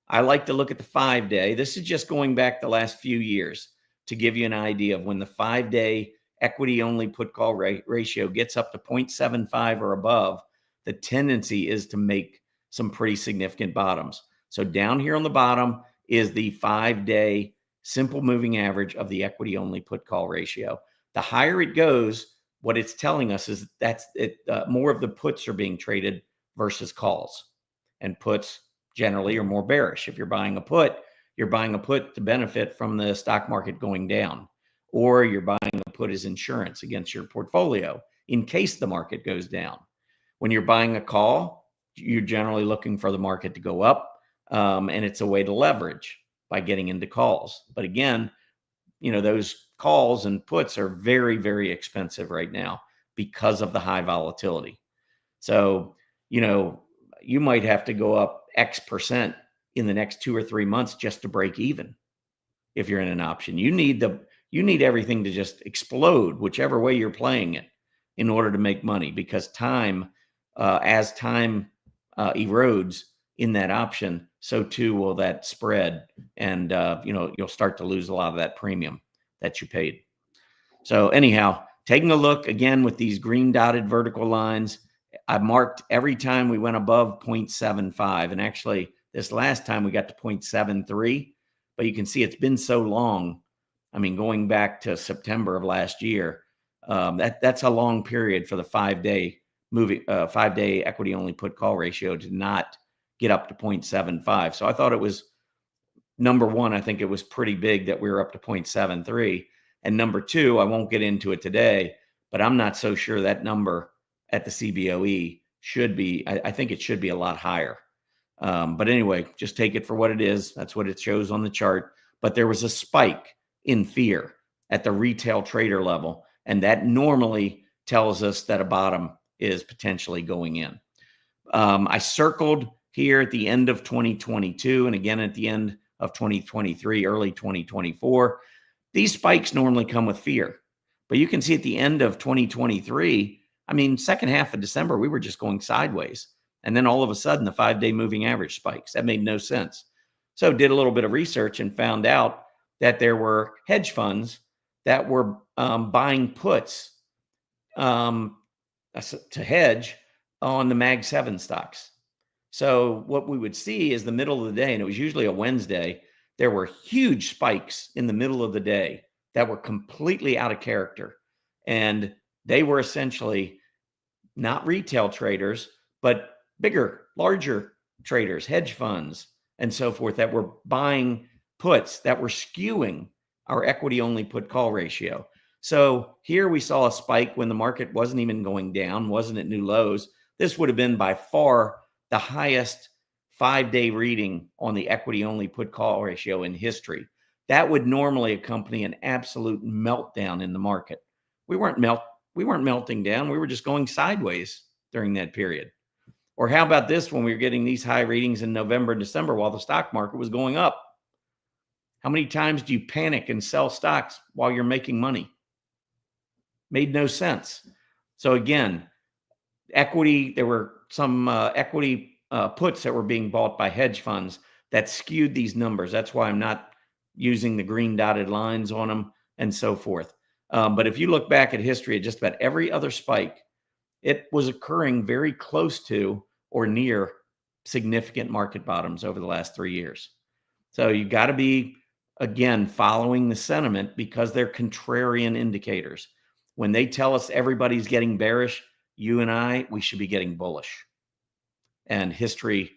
I like to look at the 5-day. This is just going back the last few years to give you an idea of when the 5-day equity only put call ratio gets up to 0.75 or above, the tendency is to make some pretty significant bottoms. So down here on the bottom is the 5-day simple moving average of the equity only put call ratio. The higher it goes, what it's telling us is more of the puts are being traded versus calls, and puts generally are more bearish. If you're buying a put, you're buying a put to benefit from the stock market going down, or you're buying a put as insurance against your portfolio in case the market goes down. When you're buying a call, you're generally looking for the market to go up, and it's a way to leverage by getting into calls. But again, those calls and puts are very, very expensive right now because of the high volatility. So, you might have to go up X% in the next 2 or 3 months just to break even. If you're in an option, you need everything to just explode, whichever way you're playing it, in order to make money, because as time erodes in that option, so too will that spread. And, you'll start to lose a lot of that premium that you paid. So anyhow, taking a look again with these green dotted vertical lines, I marked every time we went above 0.75. And actually this last time we got to 0.73, but you can see it's been so long. I mean, going back to September of last year, that's a long period for the 5-day 5-day equity only put call ratio to not get up to 0.75. So I thought it was, number one, I think it was pretty big that we were up to 0.73. And number two, I won't get into it today, but I'm not so sure that number at the CBOE should be, I think it should be a lot higher. But anyway, just take it for what it is. That's what it shows on the chart. But there was a spike in fear at the retail trader level, and that normally tells us that a bottom is potentially going in. I circled here at the end of 2022 and again at the end of 2023, early 2024. These spikes normally come with fear, but you can see at the end of 2023, second half of December, we were just going sideways. And then all of a sudden, the 5-day moving average spikes. That made no sense. So did a little bit of research and found out that there were hedge funds that were buying puts to hedge on the Mag 7 stocks. So what we would see is the middle of the day, and it was usually a Wednesday, there were huge spikes in the middle of the day that were completely out of character. And they were essentially not retail traders, but bigger, larger traders, hedge funds, and so forth, that were buying puts that were skewing our equity only put call ratio. So here we saw a spike when the market wasn't even going down, wasn't at new lows. This would have been by far the highest 5-day reading on the equity only put call ratio in history. That would normally accompany an absolute meltdown in the market. We weren't melting down. We were just going sideways during that period. Or how about this, when we were getting these high readings in November and December while the stock market was going up? How many times do you panic and sell stocks while you're making money? Made no sense. So again, there were some equity puts that were being bought by hedge funds that skewed these numbers. That's why I'm not using the green dotted lines on them and so forth. But if you look back at history, at just about every other spike, it was occurring very close to or near significant market bottoms over the last 3 years. So you got to be, again, following the sentiment because they're contrarian indicators. When they tell us everybody's getting bearish, you and I, we should be getting bullish. And history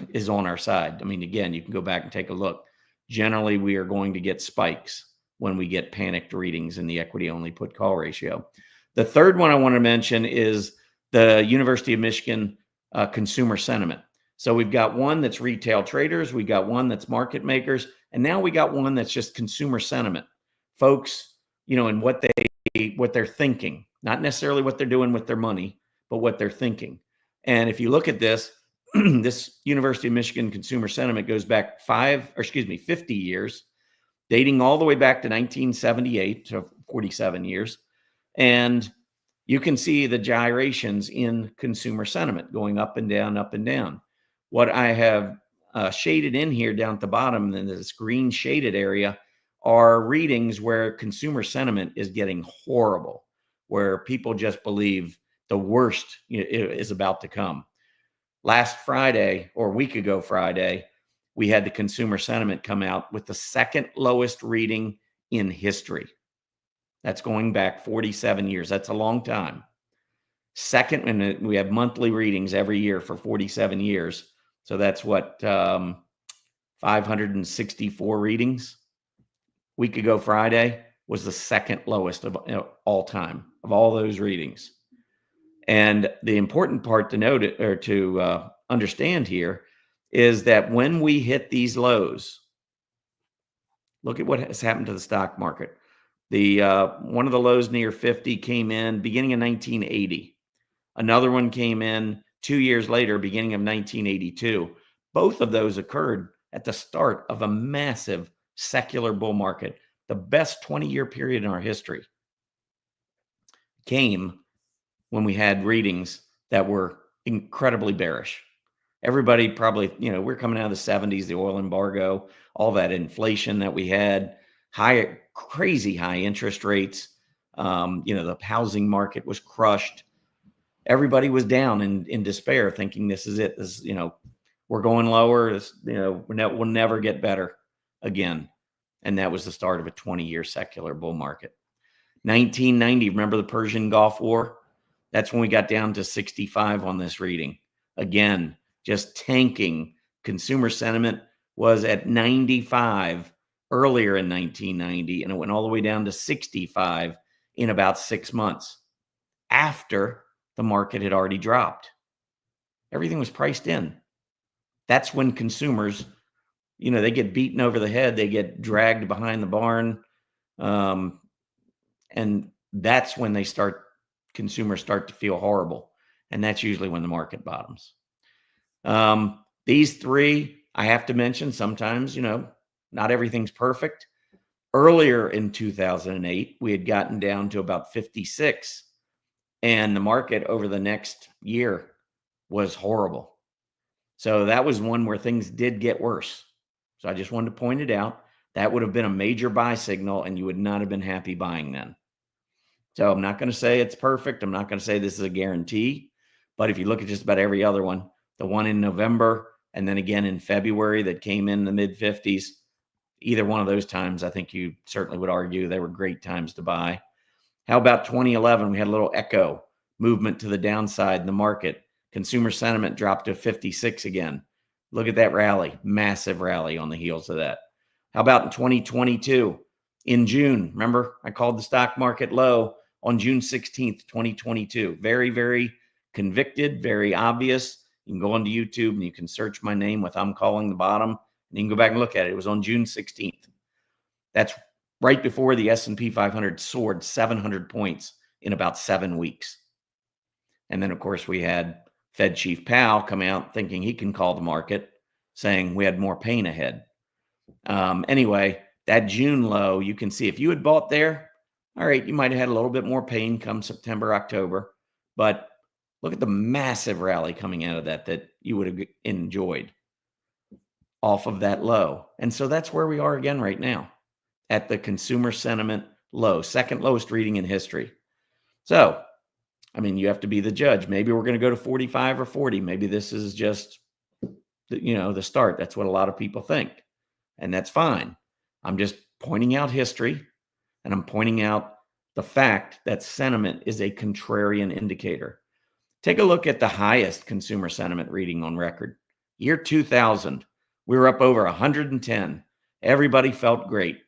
is on our side. I mean, again, you can go back and take a look. Generally, we are going to get spikes when we get panicked readings in the equity only put call ratio. The third one I want to mention is the University of Michigan consumer sentiment. So we've got one that's retail traders, we got one that's market makers, and now we got one that's just consumer sentiment. Folks, and what they're thinking, not necessarily what they're doing with their money, but what they're thinking. And if you look at this, this University of Michigan consumer sentiment goes back 50 years, dating all the way back to 1978, so 47 years. And you can see the gyrations in consumer sentiment going up and down, up and down. What I have shaded in here down at the bottom in this green shaded area are readings where consumer sentiment is getting horrible, where people just believe the worst is about to come. Last Friday, or a week ago Friday, we had the consumer sentiment come out with the second lowest reading in history. That's going back 47 years. That's a long time. Second, and we have monthly readings every year for 47 years. So that's what, 564 readings. Week ago Friday was the second lowest of all time, of all those readings. And the important part to note or to understand here is that when we hit these lows, look at what has happened to the stock market. The one of the lows near 50 came in beginning of 1980. Another one came in 2 years later, beginning of 1982. Both of those occurred at the start of a massive secular bull market. The best 20-year period in our history came when we had readings that were incredibly bearish. Everybody probably, we're coming out of the 70s, the oil embargo, all that inflation that we had, crazy high interest rates. The housing market was crushed. Everybody was down in despair, thinking this is it. This, we're going lower. This, we'll never get better again. And that was the start of a 20-year secular bull market. 1990, remember the Persian Gulf War? That's when we got down to 65 on this reading. Again, just tanking. Consumer sentiment was at 95 earlier in 1990, and it went all the way down to 65 in about 6 months after the market had already dropped. Everything was priced in. That's when consumers, they get beaten over the head. They get dragged behind the barn. And that's when consumers start to feel horrible. And that's usually when the market bottoms. These three, I have to mention sometimes, not everything's perfect. Earlier in 2008, we had gotten down to about 56. And the market over the next year was horrible. So that was one where things did get worse. So I just wanted to point it out. That would have been a major buy signal, and you would not have been happy buying then. So I'm not going to say it's perfect. I'm not going to say this is a guarantee. But if you look at just about every other one, the one in November and then again in February that came in the mid 50s, either one of those times, I think you certainly would argue they were great times to buy. How about 2011? We had a little echo movement to the downside in the market. Consumer sentiment dropped to 56 again. Look at that rally, massive rally on the heels of that. How about in 2022? In June, remember I called the stock market low on June 16th, 2022. Very, very convicted, very obvious. You can go onto YouTube and you can search my name with I'm calling the bottom, and you can go back and look at it. It was on June 16th. That's right before the S&P 500 soared 700 points in about 7 weeks. And then, of course, we had Fed Chief Powell come out thinking he can call the market, saying we had more pain ahead. Anyway, that June low, you can see if you had bought there, all right, you might have had a little bit more pain come September, October. But look at the massive rally coming out of that you would have enjoyed off of that low. And so that's where we are again right now at the consumer sentiment low, second lowest reading in history. So I mean, you have to be the judge. Maybe we're going to go to 45 or 40. Maybe this is just, the start. That's what a lot of people think. And that's fine. I'm just pointing out history, and I'm pointing out the fact that sentiment is a contrarian indicator. Take a look at the highest consumer sentiment reading on record. Year 2000, we were up over 110. Everybody felt great.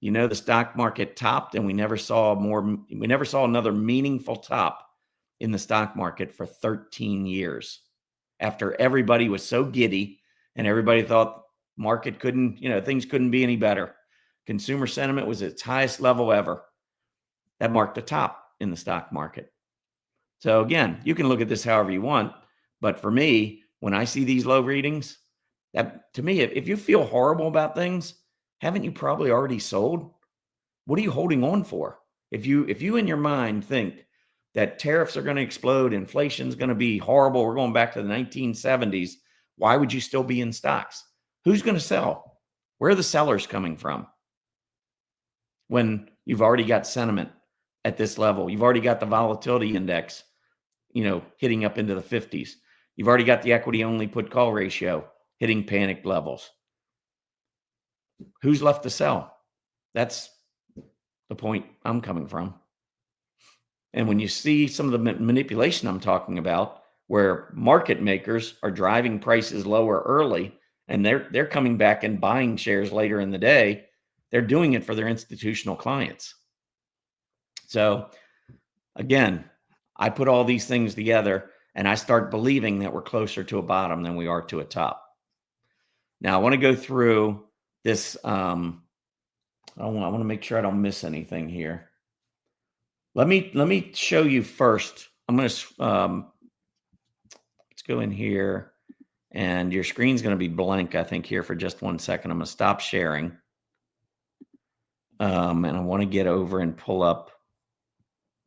The stock market topped, and we never saw another meaningful top in the stock market for 13 years. After everybody was so giddy and everybody thought market couldn't, things couldn't be any better. Consumer sentiment was at its highest level ever. That marked the top in the stock market. So again, you can look at this however you want, but for me, when I see these low readings, that to me, if you feel horrible about things, haven't you probably already sold? What are you holding on for? If you in your mind think that tariffs are going to explode, inflation's going to be horrible, we're going back to the 1970s, why would you still be in stocks? Who's going to sell? Where are the sellers coming from? When you've already got sentiment at this level, you've already got the volatility index, hitting up into the 50s. You've already got the equity only put call ratio hitting panic levels. Who's left to sell? That's the point I'm coming from. And when you see some of the manipulation I'm talking about, where market makers are driving prices lower early, and they're coming back and buying shares later in the day, they're doing it for their institutional clients. So again, I put all these things together and I start believing that we're closer to a bottom than we are to a top. Now I want to go through this. I want to make sure I don't miss anything here. Let me show you first. I'm going to let's go in here, and your screen's going to be blank, I think, here for just 1 second. I'm going to stop sharing. And I want to get over and pull up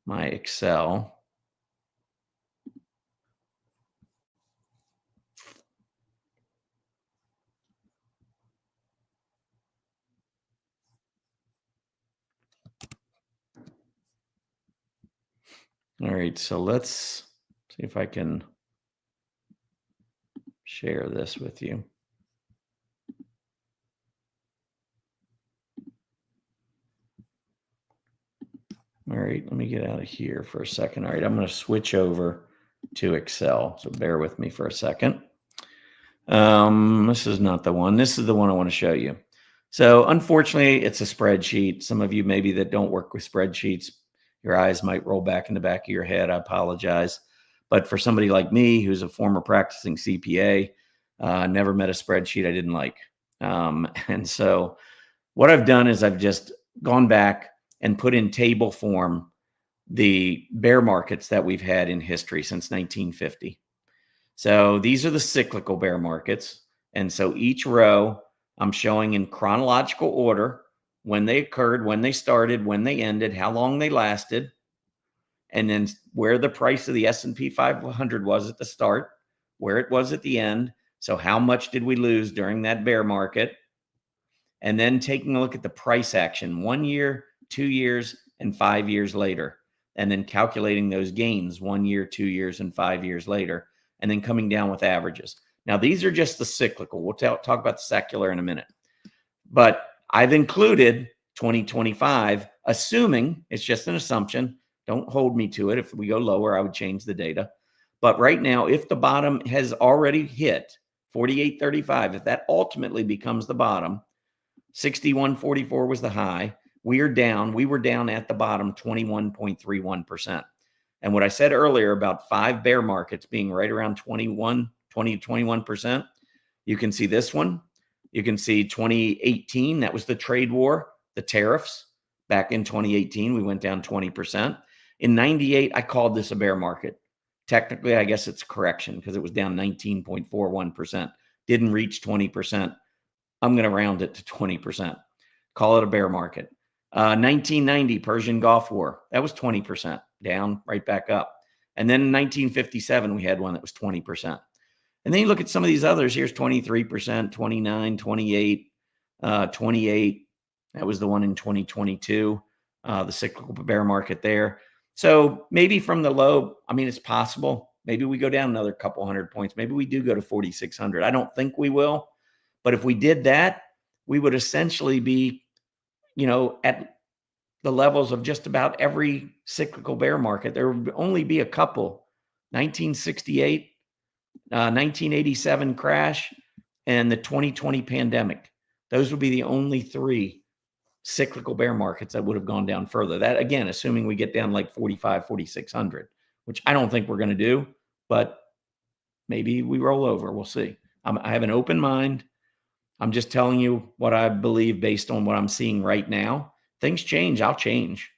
my Excel. All right, so let's see if I can share this with you. All right, let me get out of here for a second. All right, I'm going to switch over to Excel. So bear with me for a second. This is not the one. This is the one I want to show you. So unfortunately, it's a spreadsheet. Some of you maybe that don't work with spreadsheets, your eyes might roll back in the back of your head. I apologize. But for somebody like me, who's a former practicing CPA, never met a spreadsheet I didn't like. And so what I've done is I've just gone back and put in table form the bear markets that we've had in history since 1950. So these are the cyclical bear markets. And so each row I'm showing in chronological order when they occurred, when they started, when they ended, how long they lasted, and then where the price of the S&P 500 was at the start, where it was at the end. So how much did we lose during that bear market? And then taking a look at the price action 1 year, 2 years, and 5 years later, and then calculating those gains 1 year, 2 years, and 5 years later, and then coming down with averages. Now, these are just the cyclical. We'll talk about the secular in a minute. But I've included 2025, assuming, it's just an assumption. Don't hold me to it. If we go lower, I would change the data. But right now, if the bottom has already hit 48.35, if that ultimately becomes the bottom, 61.44 was the high. We were down at the bottom 21.31%. And what I said earlier about 5 bear markets being right around 20 to 21%, you can see this one. You can see 2018, that was the trade war, the tariffs. Back in 2018, we went down 20%. In 98, I called this a bear market. Technically, I guess it's a correction because it was down 19.41%. Didn't reach 20%. I'm going to round it to 20%. Call it a bear market. 1990 Persian Gulf War. That was 20%, down, right back up. And then in 1957, we had one that was 20%. And then you look at some of these others. Here's 23%, 29, 28, 28. That was the one in 2022, the cyclical bear market there. So maybe from the low, I mean, it's possible. Maybe we go down another couple hundred points. Maybe we do go to 4,600. I don't think we will. But if we did that, we would essentially be, at the levels of just about every cyclical bear market. There would only be a couple: 1968, 1987 crash, and the 2020 pandemic. Those would be the only three cyclical bear markets that would have gone down further. That, again, assuming we get down like 45, 4,600, which I don't think we're going to do, but maybe we roll over. We'll see. I have an open mind. I'm just telling you what I believe based on what I'm seeing right now. Things change. I'll change.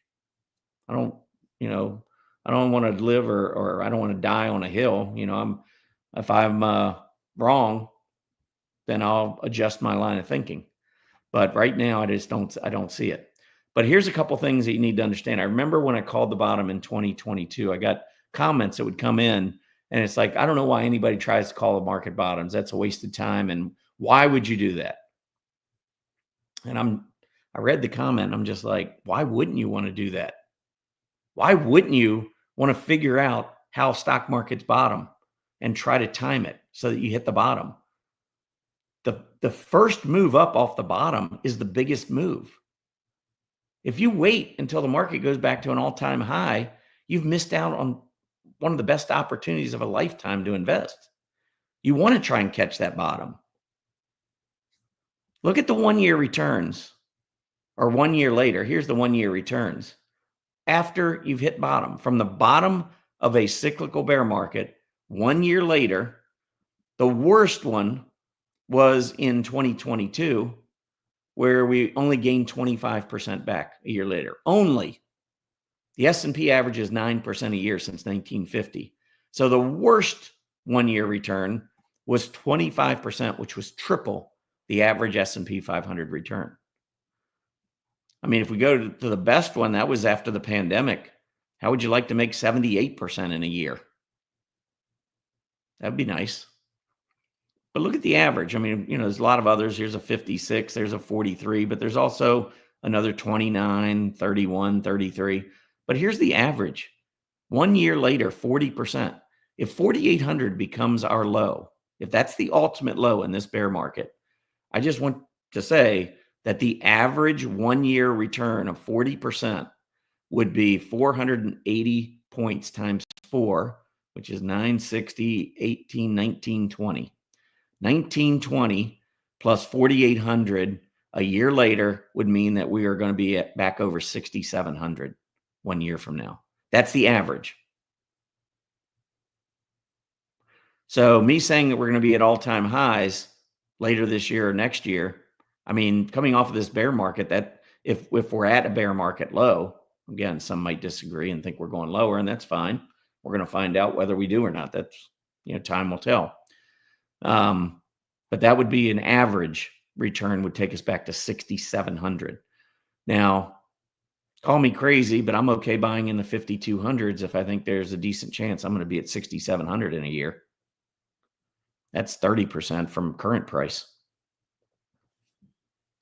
I don't, I don't want to live or I don't want to die on a hill. If I'm wrong, then I'll adjust my line of thinking. But right now, I don't see it. But here's a couple things that you need to understand. I remember when I called the bottom in 2022, I got comments that would come in, and it's like, I don't know why anybody tries to call the market bottoms. That's a waste of time. And why would you do that? And I read the comment. I'm just like, why wouldn't you want to do that? Why wouldn't you want to figure out how stock markets bottom and try to time it so that you hit the bottom? The first move up off the bottom is the biggest move. If you wait until the market goes back to an all-time high, you've missed out on one of the best opportunities of a lifetime to invest. You want to try and catch that bottom. Look at the 1-year returns, or 1 year later. Here's the 1-year returns. After you've hit bottom, from the bottom of a cyclical bear market, 1 year later, the worst one was in 2022, where we only gained 25% back a year later. Only. The S&P average is 9% a year since 1950. So the worst 1-year return was 25%, which was triple the average S&P 500 return. I mean, if we go to the best one, that was after the pandemic. How would you like to make 78% in a year? That'd be nice. But look at the average. I mean, there's a lot of others. Here's a 56, there's a 43, but there's also another 29, 31, 33. But here's the average. 1 year later, 40%. If 4,800 becomes our low, if that's the ultimate low in this bear market, I just want to say that the average 1-year return of 40% would be 480 points times 4, which is 960, 18, 19, 20. 1920 plus 4,800 a year later would mean that we are going to be back over 6,700 1 year from now. That's the average. So me saying that we're going to be at all-time highs later this year or next year, I mean, coming off of this bear market, that if we're at a bear market low, again, some might disagree and think we're going lower, and that's fine. We're going to find out whether we do or not. That's, time will tell. But that would be an average return, would take us back to 6,700. Now, call me crazy, but I'm okay buying in the 5,200s if I think there's a decent chance I'm going to be at 6,700 in a year. That's 30% from current price.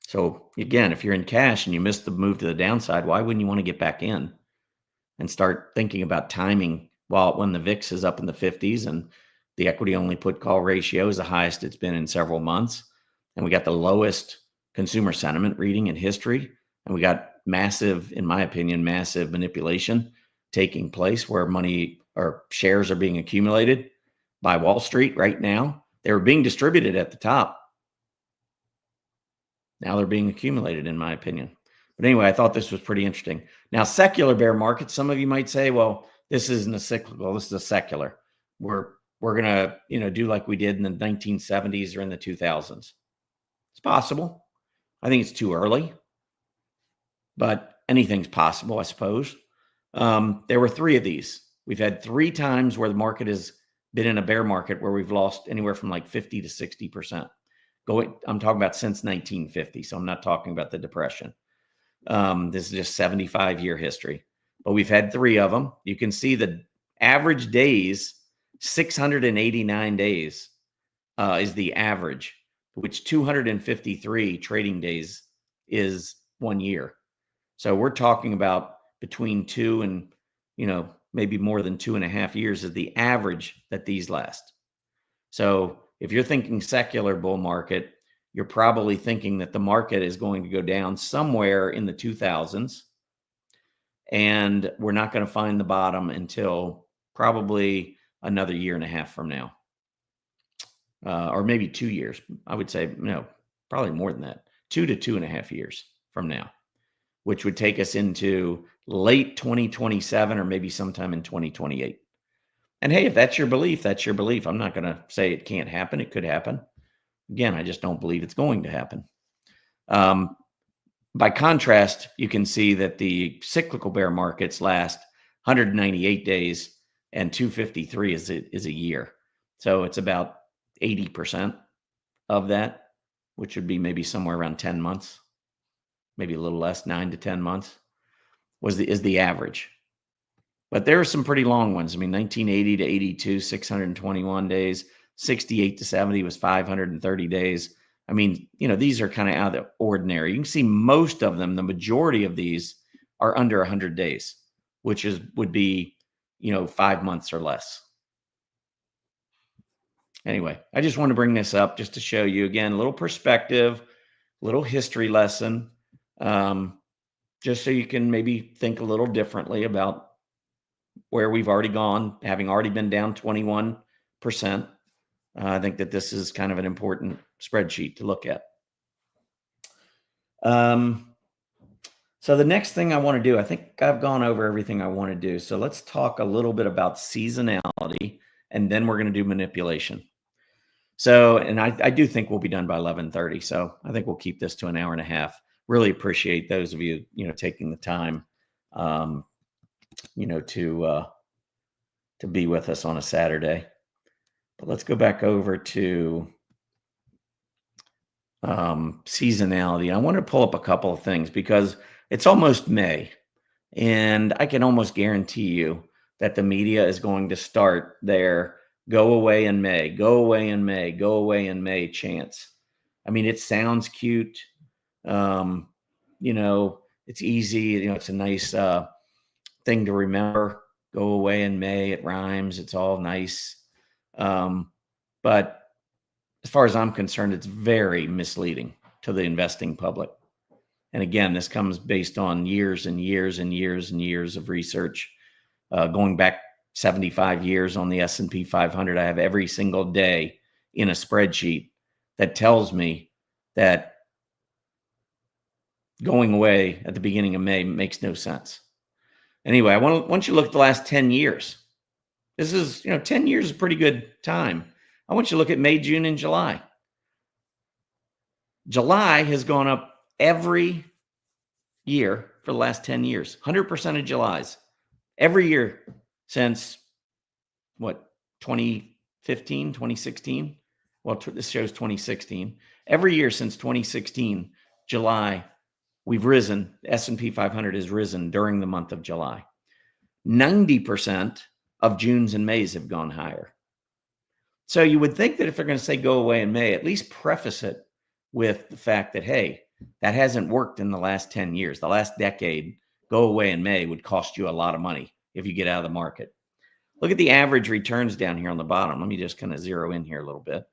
So again, if you're in cash and you missed the move to the downside, why wouldn't you want to get back in and start thinking about timing when the VIX is up in the 50s and the equity only put call ratio is the highest it's been in several months, and we got the lowest consumer sentiment reading in history, and we got in my opinion, massive manipulation taking place where money or shares are being accumulated by Wall Street right now. They were being distributed at the top. Now they're being accumulated, in my opinion. But anyway, I thought this was pretty interesting. Now, secular bear market, some of you might say, well, this isn't a cyclical, this is a secular. We're going to, do like we did in the 1970s or in the 2000s. It's possible. I think it's too early, but anything's possible, I suppose. There were 3 of these. We've had 3 times where the market has been in a bear market where we've lost anywhere from like 50 to 60%. I'm talking about since 1950, so I'm not talking about the Depression. This is just 75-year history. But we've had 3 of them. You can see the average days, 689 days is the average, which 253 trading days is 1 year. So we're talking about between 2 and maybe more than 2.5 years is the average that these last. So if you're thinking secular bull market, you're probably thinking that the market is going to go down somewhere in the 2000s, and we're not going to find the bottom until probably another 1.5 years from now, or maybe 2 years. I would say, no, probably more than that, 2 to 2.5 years from now, which would take us into late 2027 or maybe sometime in 2028. And hey, if that's your belief, that's your belief. I'm not going to say it can't happen. It could happen. Again, I just don't believe it's going to happen. By contrast, you can see that the cyclical bear markets last 198 days and 253 is a year. So it's about 80% of that, which would be maybe somewhere around 10 months, maybe a little less, 9 to 10 months is the average. But there are some pretty long ones. I mean, 1980 to 82, 621 days, 68 to 70 was 530 days. I mean, these are kind of out of the ordinary. You can see most of them, the majority of these are under 100 days, which would be, 5 months or less. Anyway, I just want to bring this up just to show you, again, a little perspective, a little history lesson, just so you can maybe think a little differently about where we've already gone, having already been down 21%. I think that this is kind of an important spreadsheet to look at. So the next thing I want to do, I think I've gone over everything I want to do. So let's talk a little bit about seasonality, and then we're going to do manipulation. So, and I do think we'll be done by 11:30. So I think we'll keep this to an hour and a half. Really appreciate those of you, taking the time, to be with us on a Saturday. But let's go back over to seasonality. I want to pull up a couple of things because it's almost May, and I can almost guarantee you that the media is going to start their go away in May, go away in May, go away in May chants. I mean, it sounds cute. It's easy. It's a nice thing to remember. Go away in May. It rhymes. It's all nice. But as far as I'm concerned, it's very misleading to the investing public. And again, this comes based on years and years and years and years of research, going back 75 years on the S&P 500. I have every single day in a spreadsheet that tells me that going away at the beginning of May makes no sense. Anyway, I want you to look at the last 10 years. This is, 10 years is a pretty good time. I want you to look at May, June, and July. July has gone up every year for the last 10 years, 100% of Julys, every year since, 2015, 2016? Well, this shows 2016. Every year since 2016, July, we've risen. The S&P 500 has risen during the month of July. 90% of Junes and Mays have gone higher. So you would think that if they're going to say go away in May, at least preface it with the fact that, hey, that hasn't worked in the last 10 years. The last decade, go away in May would cost you a lot of money if you get out of the market. Look at the average returns down here on the bottom. Let me just kind of zero in here a little bit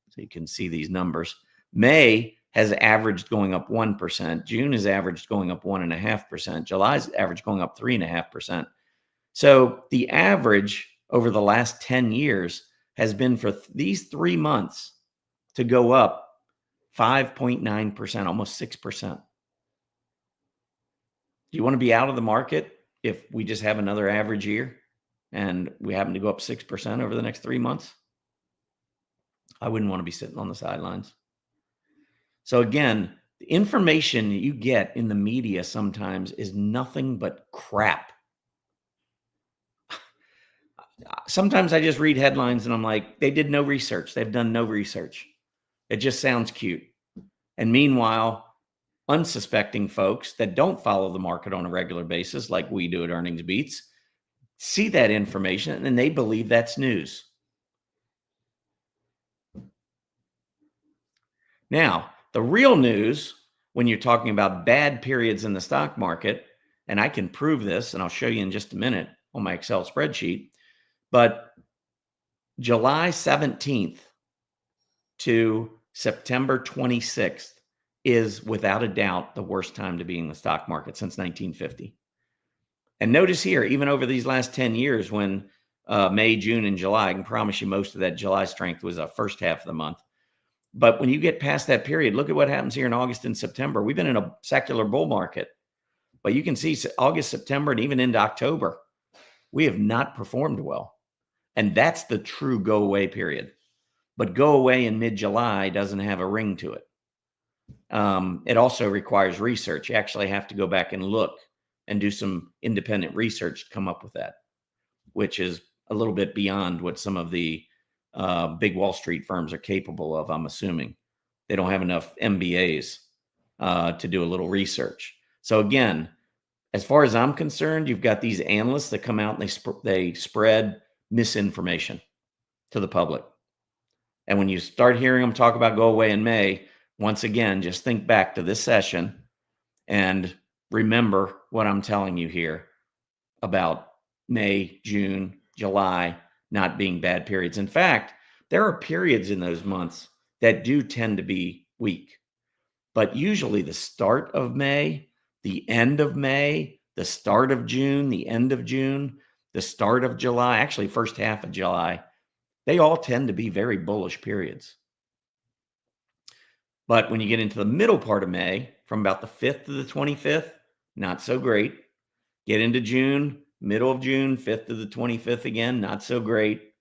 so you can see these numbers. May has averaged going up 1%. June has averaged going up 1.5%. July's averaged going up 3.5%. So the average over the last 10 years has been for these 3 months to go up 5.9%, almost 6%. Do you want to be out of the market if we just have another average year and we happen to go up 6% over the next 3 months? I wouldn't want to be sitting on the sidelines. So again, the information you get in the media sometimes is nothing but crap. Sometimes I just read headlines and I'm like, they did no research. They've done no research. It just sounds cute. And meanwhile, unsuspecting folks that don't follow the market on a regular basis, like we do at Earnings Beats, see that information and they believe that's news. Now, the real news when you're talking about bad periods in the stock market, and I can prove this, and I'll show you in just a minute on my Excel spreadsheet, but July 17th to September 26th is without a doubt the worst time to be in the stock market since 1950. And notice here, even over these last 10 years, when May, June, and July, I can promise you most of that July strength was the first half of the month. But when you get past that period, look at what happens here in August and September. We've been in a secular bull market, but you can see August, September, and even into October, we have not performed well. And that's the true go away period. But go away in mid-July doesn't have a ring to it. It also requires research. You actually have to go back and look and do some independent research to come up with that, which is a little bit beyond what some of the big Wall Street firms are capable of, I'm assuming. They don't have enough MBAs to do a little research. So again, as far as I'm concerned, you've got these analysts that come out and they spread misinformation to the public. And when you start hearing them talk about go away in May, once again, just think back to this session and remember what I'm telling you here about May, June, July not being bad periods. In fact, there are periods in those months that do tend to be weak. But usually the start of May, the end of May, the start of June, the end of June, the start of July, actually first half of July, they all tend to be very bullish periods. But when you get into the middle part of May, from about the 5th to the 25th, not so great. Get into June, middle of June, 5th to the 25th again, not so great.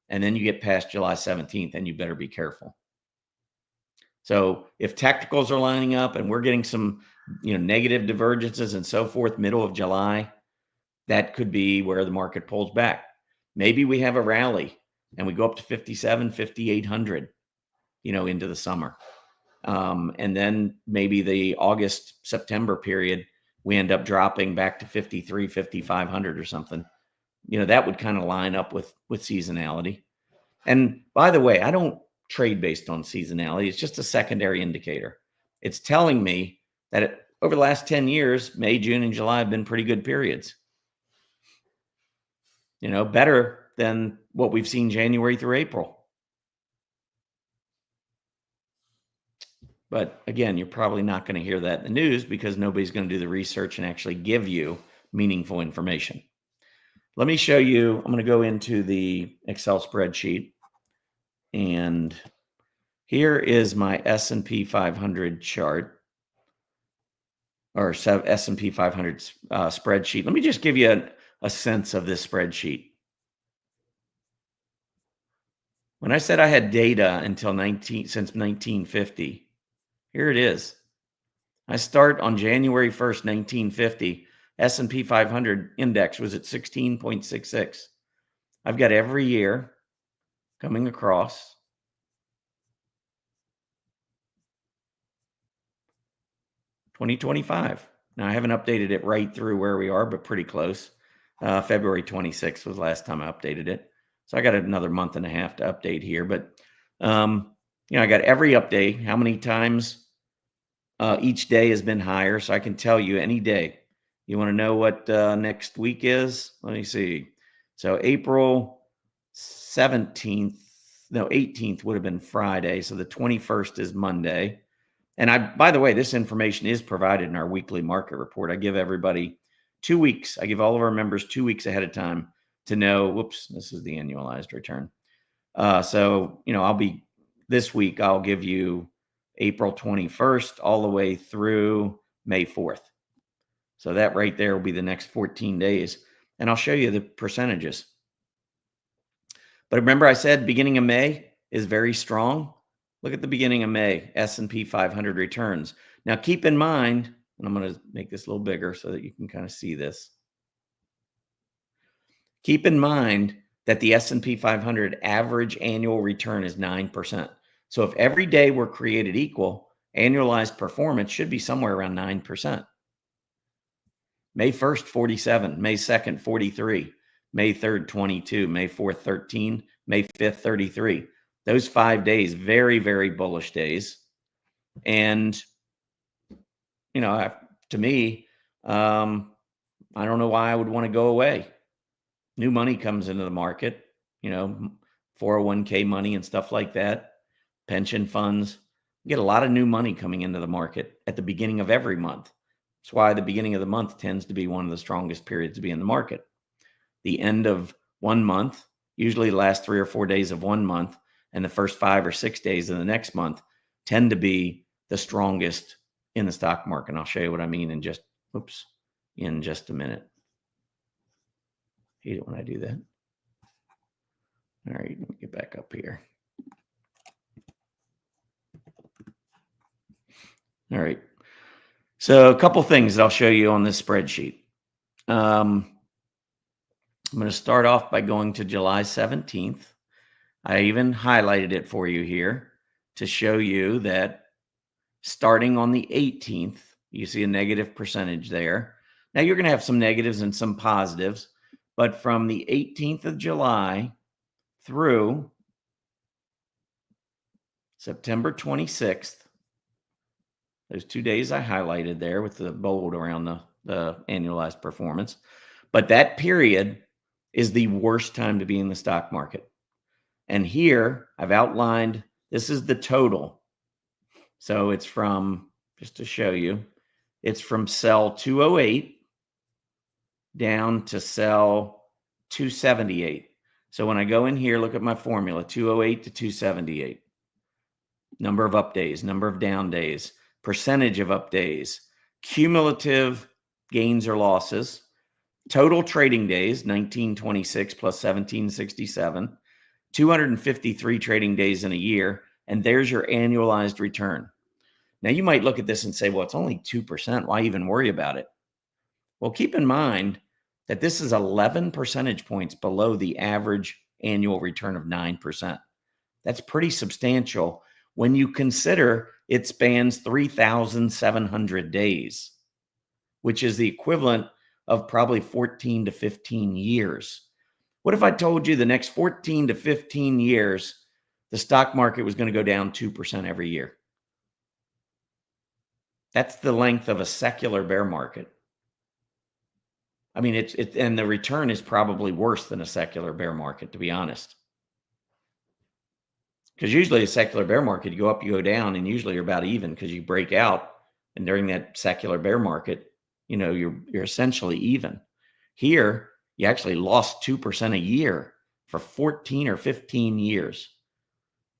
And then you get past July 17th, and you better be careful. So if technicals are lining up and we're getting some, negative divergences and so forth, middle of July, that could be where the market pulls back. Maybe we have a rally and we go up to 57, 5,800, into the summer. And then maybe the August, September period, we end up dropping back to 53, 5,500 or something. That would kind of line up with seasonality. And by the way, I don't trade based on seasonality. It's just a secondary indicator. It's telling me that over the last 10 years, May, June, and July have been pretty good periods. Better than what we've seen January through April. But again, you're probably not going to hear that in the news because nobody's going to do the research and actually give you meaningful information. Let me show you. I'm going to go into the Excel spreadsheet. And here is my S&P 500 chart, or S&P 500 spreadsheet. Let me just give you a sense of this spreadsheet. When I said I had data since 1950, here it is. I start on January 1st, 1950. S&P 500 index was at 16.66. I've got every year coming across. $2025. Now, I haven't updated it right through where we are, but pretty close. February 26th was the last time I updated it. So I got another month and a half to update here. But, I got every update, how many times each day has been higher. So I can tell you any day. You want to know what next week is? Let me see. So April 18th would have been Friday. So the 21st is Monday. And by the way, this information is provided in our weekly market report. I give everybody 2 weeks. I give all of our members 2 weeks ahead of time to know, whoops, this is the annualized return. This week, I'll give you April 21st all the way through May 4th. So that right there will be the next 14 days. And I'll show you the percentages. But remember I said beginning of May is very strong. Look at the beginning of May, S&P 500 returns. Now keep in mind, and I'm going to make this a little bigger so that you can kind of see this. Keep in mind that the S&P 500 average annual return is 9%. So if every day were created equal, annualized performance should be somewhere around 9%. May 1st, 47. May 2nd, 43. May 3rd, 22. May 4th, 13. May 5th, 33. Those 5 days, very, very bullish days. And, to me, I don't know why I would want to go away. New money comes into the market, 401k money and stuff like that, pension funds. You get a lot of new money coming into the market at the beginning of every month. That's why the beginning of the month tends to be one of the strongest periods to be in the market. The end of one month, usually the last 3 or 4 days of one month, and the first 5 or 6 days of the next month tend to be the strongest in the stock market. And I'll show you what I mean in just a minute. Hate it when I do that. All right, let me get back up here. All right. So a couple things that I'll show you on this spreadsheet. I'm going to start off by going to July 17th. I even highlighted it for you here to show you that starting on the 18th, you see a negative percentage there. Now you're going to have some negatives and some positives, but from the 18th of July through September 26th, those 2 days I highlighted there with the bold around the annualized performance. But that period is the worst time to be in the stock market. And here I've outlined, this is the total. So it's from, just to show you, it's from cell 208 down to cell 278. So when I go in here, look at my formula, 208 to 278. Number of up days, number of down days, percentage of up days, cumulative gains or losses, total trading days, 1926 plus 1767, 253 trading days in a year, and there's your annualized return. Now, you might look at this and say, well, it's only 2%. Why even worry about it? Well, keep in mind that this is 11 percentage points below the average annual return of 9%. That's pretty substantial when you consider it spans 3,700 days, which is the equivalent of probably 14 to 15 years. What if I told you the next 14 to 15 years, the stock market was going to go down 2% every year? That's the length of a secular bear market. I mean, and the return is probably worse than a secular bear market, to be honest. Because usually a secular bear market, you go up, you go down, and usually you're about even because you break out. And during that secular bear market, you're essentially even. Here, you actually lost 2% a year for 14 or 15 years.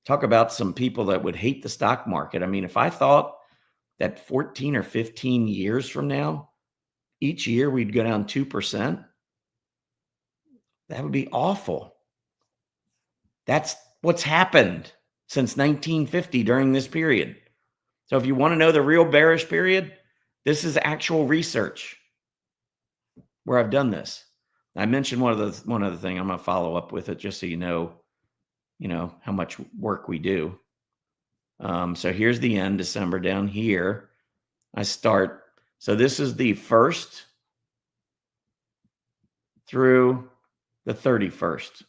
Talk about some people that would hate the stock market. I mean, if I thought that 14 or 15 years from now, each year we'd go down 2%, that would be awful. That's what's happened since 1950 during this period. So if you want to know the real bearish period, this is actual research where I've done this. I mentioned one other thing. I'm going to follow up with it just so you know how much work we do. So here's the end, December down here. I start. So this is the 1st through the 31st.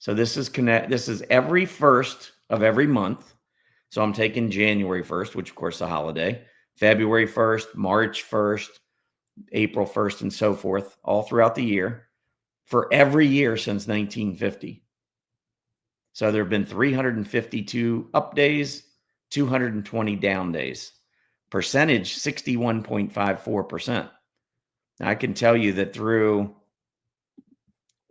So this is every 1st of every month. So I'm taking January 1st, which of course is a holiday, February 1st, March 1st, April 1st, and so forth, all throughout the year for every year since 1950. So there have been 352 up days, 220 down days. Percentage 61.54%. Now I can tell you that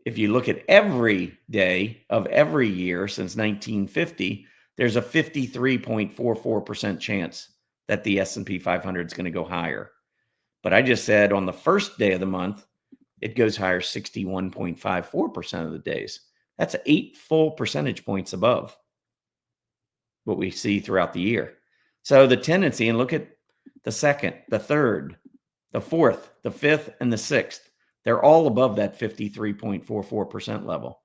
if you look at every day of every year since 1950, there's a 53.44% chance that the S&P 500 is going to go higher. But I just said on the first day of the month, it goes higher 61.54% of the days. That's 8 full percentage points above what we see throughout the year. So the tendency, and look at the 2nd, the 3rd, the 4th, the 5th, and the 6th. They're all above that 53.44% level.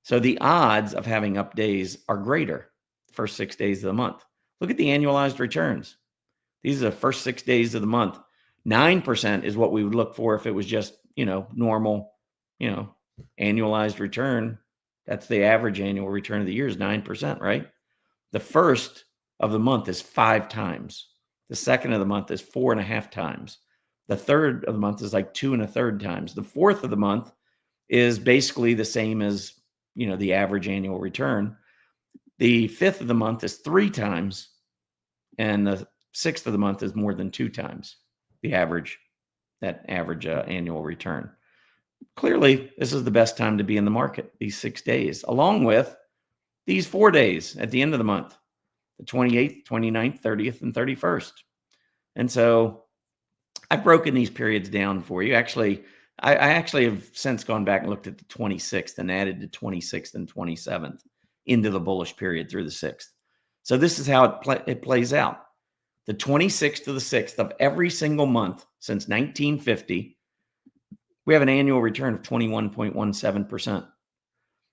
So the odds of having up days are greater the first 6 days of the month. Look at the annualized returns. These are the first 6 days of the month. 9% is what we would look for if it was just, normal, annualized return. That's the average annual return of the year is 9%, right? The 1st of the month is 5 times. The 2nd of the month is 4.5 times. The third of the month is like 2 1/3 times. The fourth of the month is basically the same as, the average annual return. The fifth of the month is 3 times, and the sixth of the month is more than 2 times the average annual return. Clearly, this is the best time to be in the market, these 6 days, along with these 4 days at the end of the month, the 28th, 29th, 30th, and 31st. And so I've broken these periods down for you. Actually, I actually have since gone back and looked at the 26th and added the 26th and 27th into the bullish period through the 6th. So this is how it plays out. The 26th to the 6th of every single month since 1950, we have an annual return of 21.17%.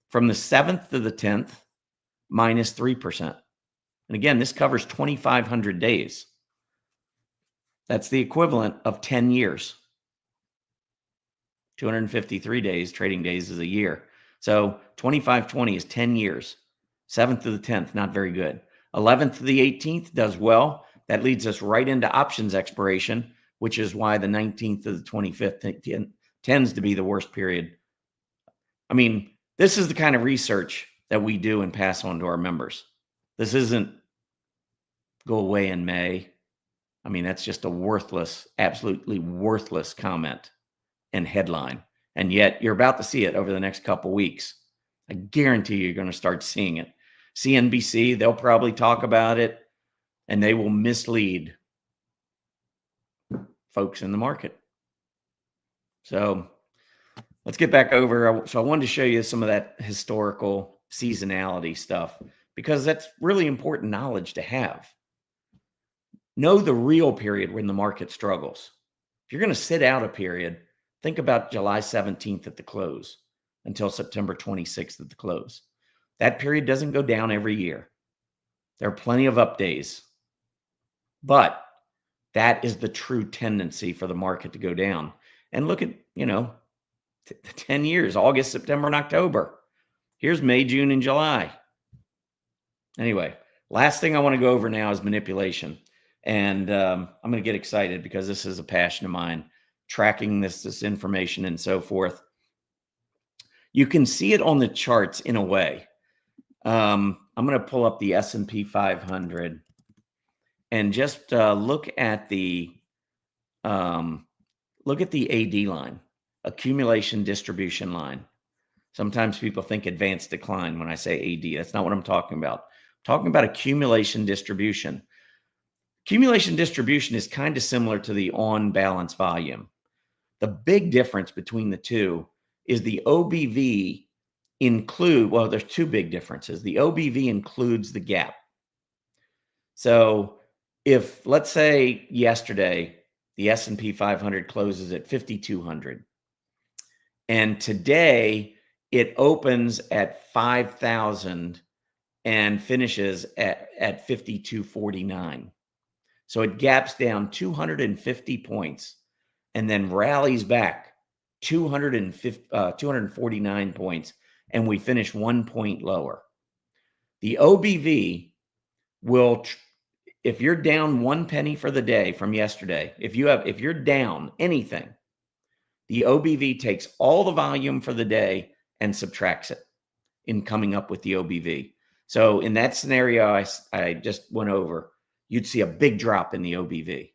From the 7th to the 10th, minus 3%. And again, this covers 2,500 days. That's the equivalent of 10 years. 253 days, trading days is a year. So 2520 is 10 years. 7th to the 10th, not very good. 11th to the 18th does well. That leads us right into options expiration, which is why the 19th to the 25th tends to be the worst period. I mean, this is the kind of research that we do and pass on to our members. This isn't go away in May. I mean, that's just a worthless, absolutely worthless comment and headline. And yet you're about to see it over the next couple weeks. I guarantee you're going to start seeing it. CNBC, they'll probably talk about it, and they will mislead folks in the market. So let's get back over. So I wanted to show you some of that historical seasonality stuff, because that's really important knowledge to have. Know the real period when the market struggles. If you're going to sit out a period, think about July 17th at the close until September 26th at the close. That period doesn't go down every year. There are plenty of up days, but that is the true tendency for the market to go down. And look at, 10 years, August, September, and October. Here's May, June, and July. Anyway, last thing I want to go over now is manipulation. And I'm going to get excited because this is a passion of mine, tracking this information and so forth. You can see it on the charts in a way. I'm going to pull up the S&P 500 and just look at the AD line, accumulation distribution line. Sometimes people think advanced decline when I say AD. That's not what I'm talking about. I'm talking about accumulation distribution. Accumulation distribution is kind of similar to the on balance volume. The big difference between the two is the OBV there's two big differences. The OBV includes the gap. So if, let's say yesterday, the S&P 500 closes at 5,200, and today it opens at 5,000 and finishes at 5,249. So it gaps down 250 points and then rallies back 249 points, and we finish 1 point lower. The OBV will, if you're down 1 penny for the day from yesterday, if you're down anything, the OBV takes all the volume for the day and subtracts it in coming up with the OBV. So in that scenario I just went over, you'd see a big drop in the OBV.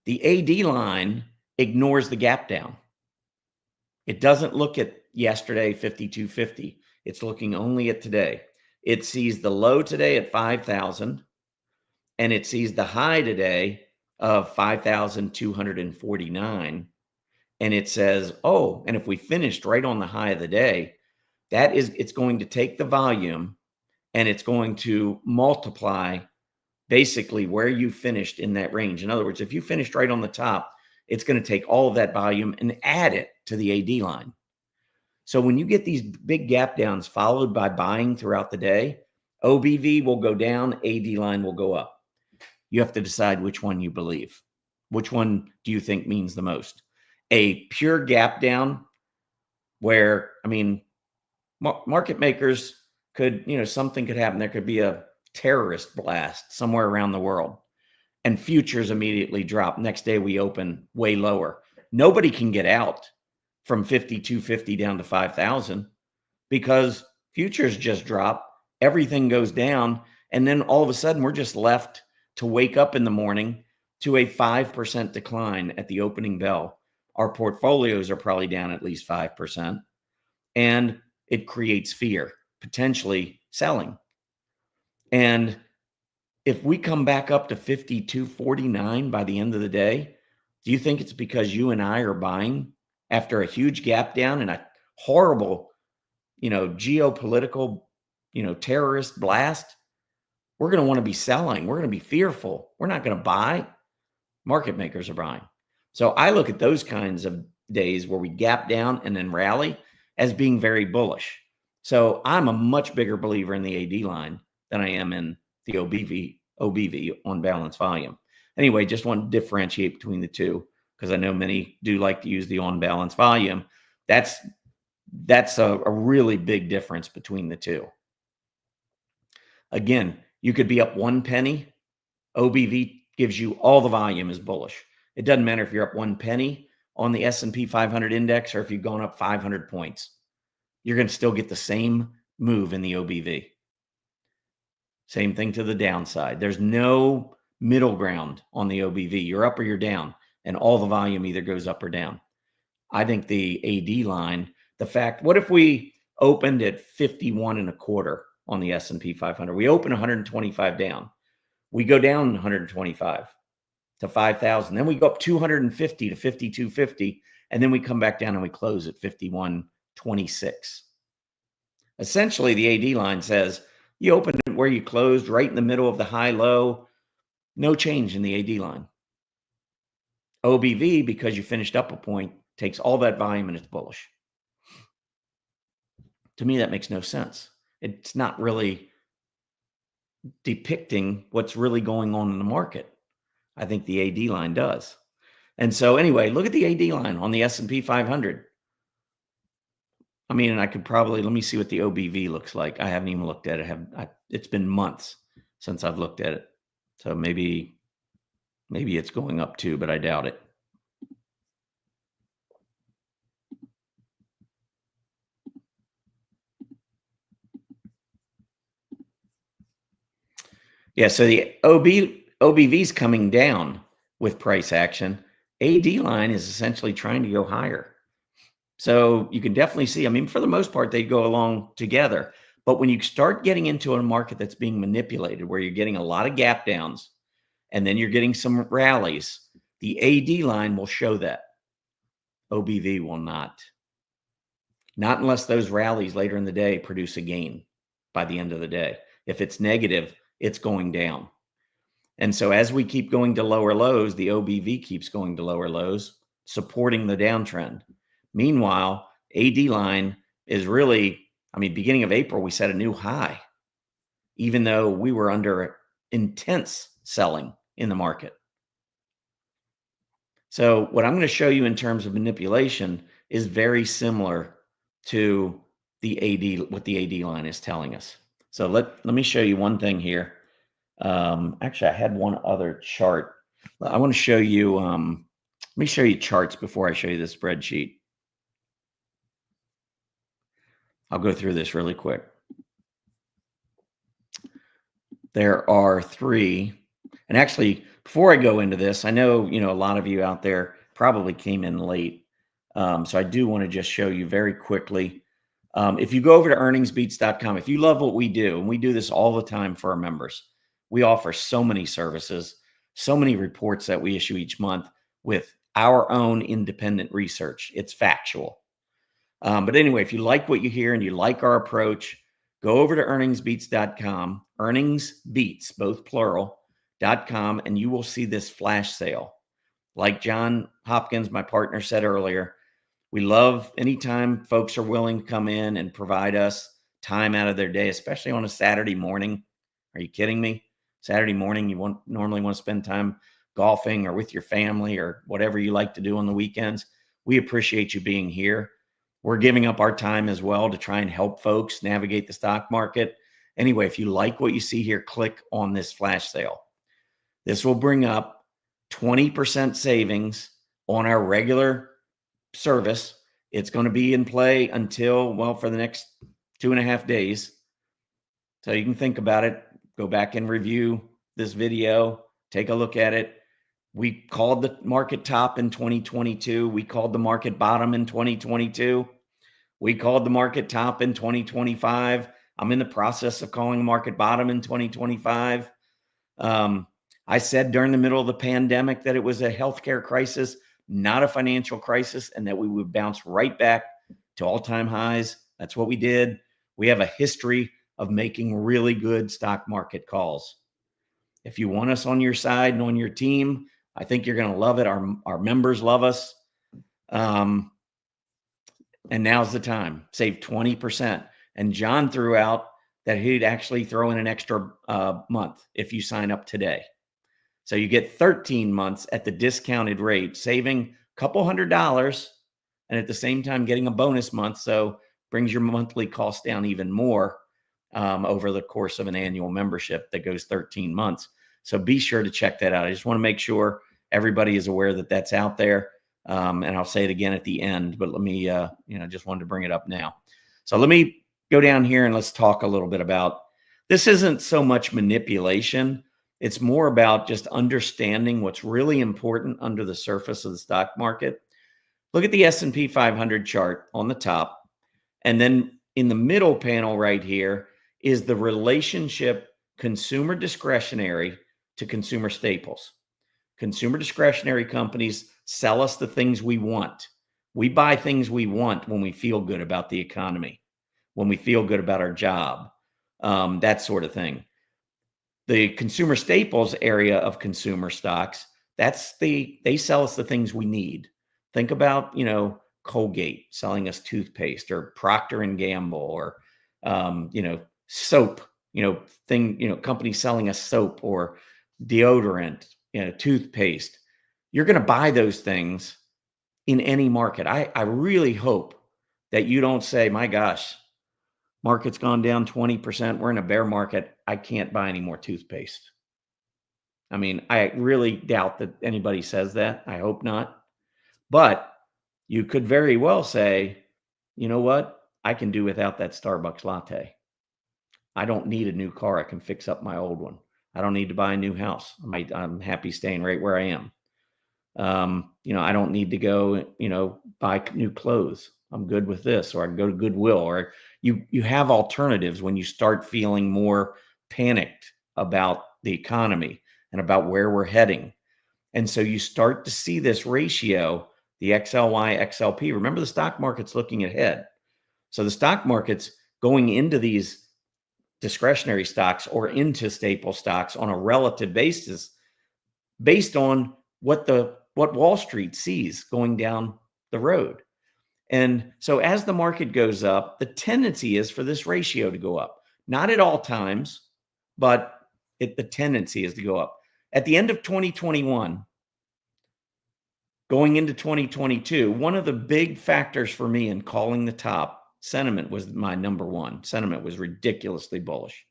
The AD line ignores the gap down. It doesn't look at yesterday, 5,250. It's looking only at today. It sees the low today at 5,000, and it sees the high today of 5,249. And it says, oh, and if we finished right on the high of the day, it's going to take the volume and it's going to multiply basically where you finished in that range. In other words, if you finished right on the top, it's going to take all of that volume and add it to the AD line. So when you get these big gap downs followed by buying throughout the day, OBV will go down, AD line will go up. You have to decide which one you believe. Which one do you think means the most? A pure gap down where, market makers could, something could happen. There could be a terrorist blast somewhere around the world. and futures immediately drop. Next day we open way lower. Nobody can get out from 5250 down to 5,000 because futures just drop, everything goes down, and then all of a sudden we're just left to wake up in the morning to a 5% decline at the opening bell. Our portfolios are probably down at least 5%, and it creates fear, potentially selling. And if we come back up to 52.49 by the end of the day, do you think it's because you and I are buying after a huge gap down and a horrible, geopolitical, terrorist blast? We're going to want to be selling. We're going to be fearful. We're not going to buy. Market makers are buying. So I look at those kinds of days where we gap down and then rally as being very bullish. So I'm a much bigger believer in the AD line than I am in the OBV on balance volume. Anyway, just want to differentiate between the two because I know many do like to use the on balance volume. That's a really big difference between the two. Again, you could be up 1 penny. OBV gives you all the volume is bullish. It doesn't matter if you're up 1 penny on the S&P 500 index or if you've gone up 500 points. You're going to still get the same move in the OBV. Same thing to the downside. There's no middle ground on the OBV. You're up or you're down, and all the volume either goes up or down. I think the AD line, what if we opened at 51 and a quarter on the S&P 500? We open 125 down. We go down 125 to 5,000. Then we go up 250 to 5250, and then we come back down and we close at 51.26. Essentially, the AD line says you opened it where you closed, right in the middle of the high-low, no change in the AD line. OBV, because you finished up a point, takes all that volume and it's bullish. To me, that makes no sense. It's not really depicting what's really going on in the market. I think the AD line does. And so anyway, look at the AD line on the S&P 500. I mean, and I could probably, let me see what the OBV looks like. I haven't even looked at it. It's been months since I've looked at it. So maybe it's going up too, but I doubt it. Yeah, so the OBV is coming down with price action. AD line is essentially trying to go higher. So you can definitely see, I mean, for the most part, they go along together. But when you start getting into a market that's being manipulated, where you're getting a lot of gap downs, and then you're getting some rallies, the AD line will show that. OBV will not. Not unless those rallies later in the day produce a gain by the end of the day. If it's negative, it's going down. And so as we keep going to lower lows, the OBV keeps going to lower lows, supporting the downtrend. Meanwhile, AD line is really, I mean, beginning of April, we set a new high, even though we were under intense selling in the market. So what I'm going to show you in terms of manipulation is very similar to the AD, what the AD line is telling us. So let me show you one thing here. Actually, I had one other chart. I want to show you, let me show you charts before I show you the spreadsheet. I'll go through this really quick. There are 3, and actually, before I go into this, I know, a lot of you out there probably came in late. So I do want to just show you very quickly. If you go over to earningsbeats.com, if you love what we do, and we do this all the time for our members, we offer so many services, so many reports that we issue each month with our own independent research. It's factual. But anyway, if you like what you hear and you like our approach, go over to earningsbeats.com, earningsbeats, both plural, .com, and you will see this flash sale. Like John Hopkins, my partner, said earlier, we love anytime folks are willing to come in and provide us time out of their day, especially on a Saturday morning. Are you kidding me? Saturday morning, you normally want to spend time golfing or with your family or whatever you like to do on the weekends. We appreciate you being here. We're giving up our time as well to try and help folks navigate the stock market. Anyway, if you like what you see here, click on this flash sale. This will bring up 20% savings on our regular service. It's going to be in play until, well, for the next 2.5 days. So you can think about it, go back and review this video, take a look at it. We called the market top in 2022. We called the market bottom in 2022. We called the market top in 2025. I'm in the process of calling the market bottom in 2025. I said during the middle of the pandemic that it was a healthcare crisis, not a financial crisis, and that we would bounce right back to all-time highs. That's what we did. We have a history of making really good stock market calls. If you want us on your side and on your team, I think you're going to love it. Our members love us. And now's the time. Save 20%. And John threw out that he'd actually throw in an extra month if you sign up today. So you get 13 months at the discounted rate, saving a couple $100, and at the same time getting a bonus month. So brings your monthly cost down even more over the course of an annual membership that goes 13 months. So be sure to check that out. I just want to make sure everybody is aware that that's out there. And I'll say it again at the end, but let me, just wanted to bring it up now. So let me go down here and let's talk a little bit about, this isn't so much manipulation. It's more about just understanding what's really important under the surface of the stock market. Look at the S&P 500 chart on the top. And then in the middle panel right here is the relationship consumer discretionary to consumer staples. Consumer discretionary companies sell us the things we want. We buy things we want when we feel good about the economy, when we feel good about our job, that sort of thing. The consumer staples area of consumer stocks, they sell us the things we need. Think about, Colgate selling us toothpaste, or Procter and Gamble, or, soap, companies selling us soap or deodorant, toothpaste. You're going to buy those things in any market. I really hope that you don't say, my gosh, market's gone down 20%. We're in a bear market. I can't buy any more toothpaste. I mean, I really doubt that anybody says that. I hope not. But you could very well say, you know what? I can do without that Starbucks latte. I don't need a new car. I can fix up my old one. I don't need to buy a new house. I'm happy staying right where I am. I don't need to go, buy new clothes. I'm good with this, or I can go to Goodwill, or you have alternatives when you start feeling more panicked about the economy and about where we're heading. And so you start to see this ratio, the XLY, XLP. Remember, the stock market's looking ahead. So the stock market's going into these discretionary stocks or into staple stocks on a relative basis based on what Wall Street sees going down the road. And so as the market goes up, the tendency is for this ratio to go up. Not at all times, but the tendency is to go up. At the end of 2021, going into 2022, one of the big factors for me in calling the top, sentiment was my number one. Sentiment was ridiculously bullish,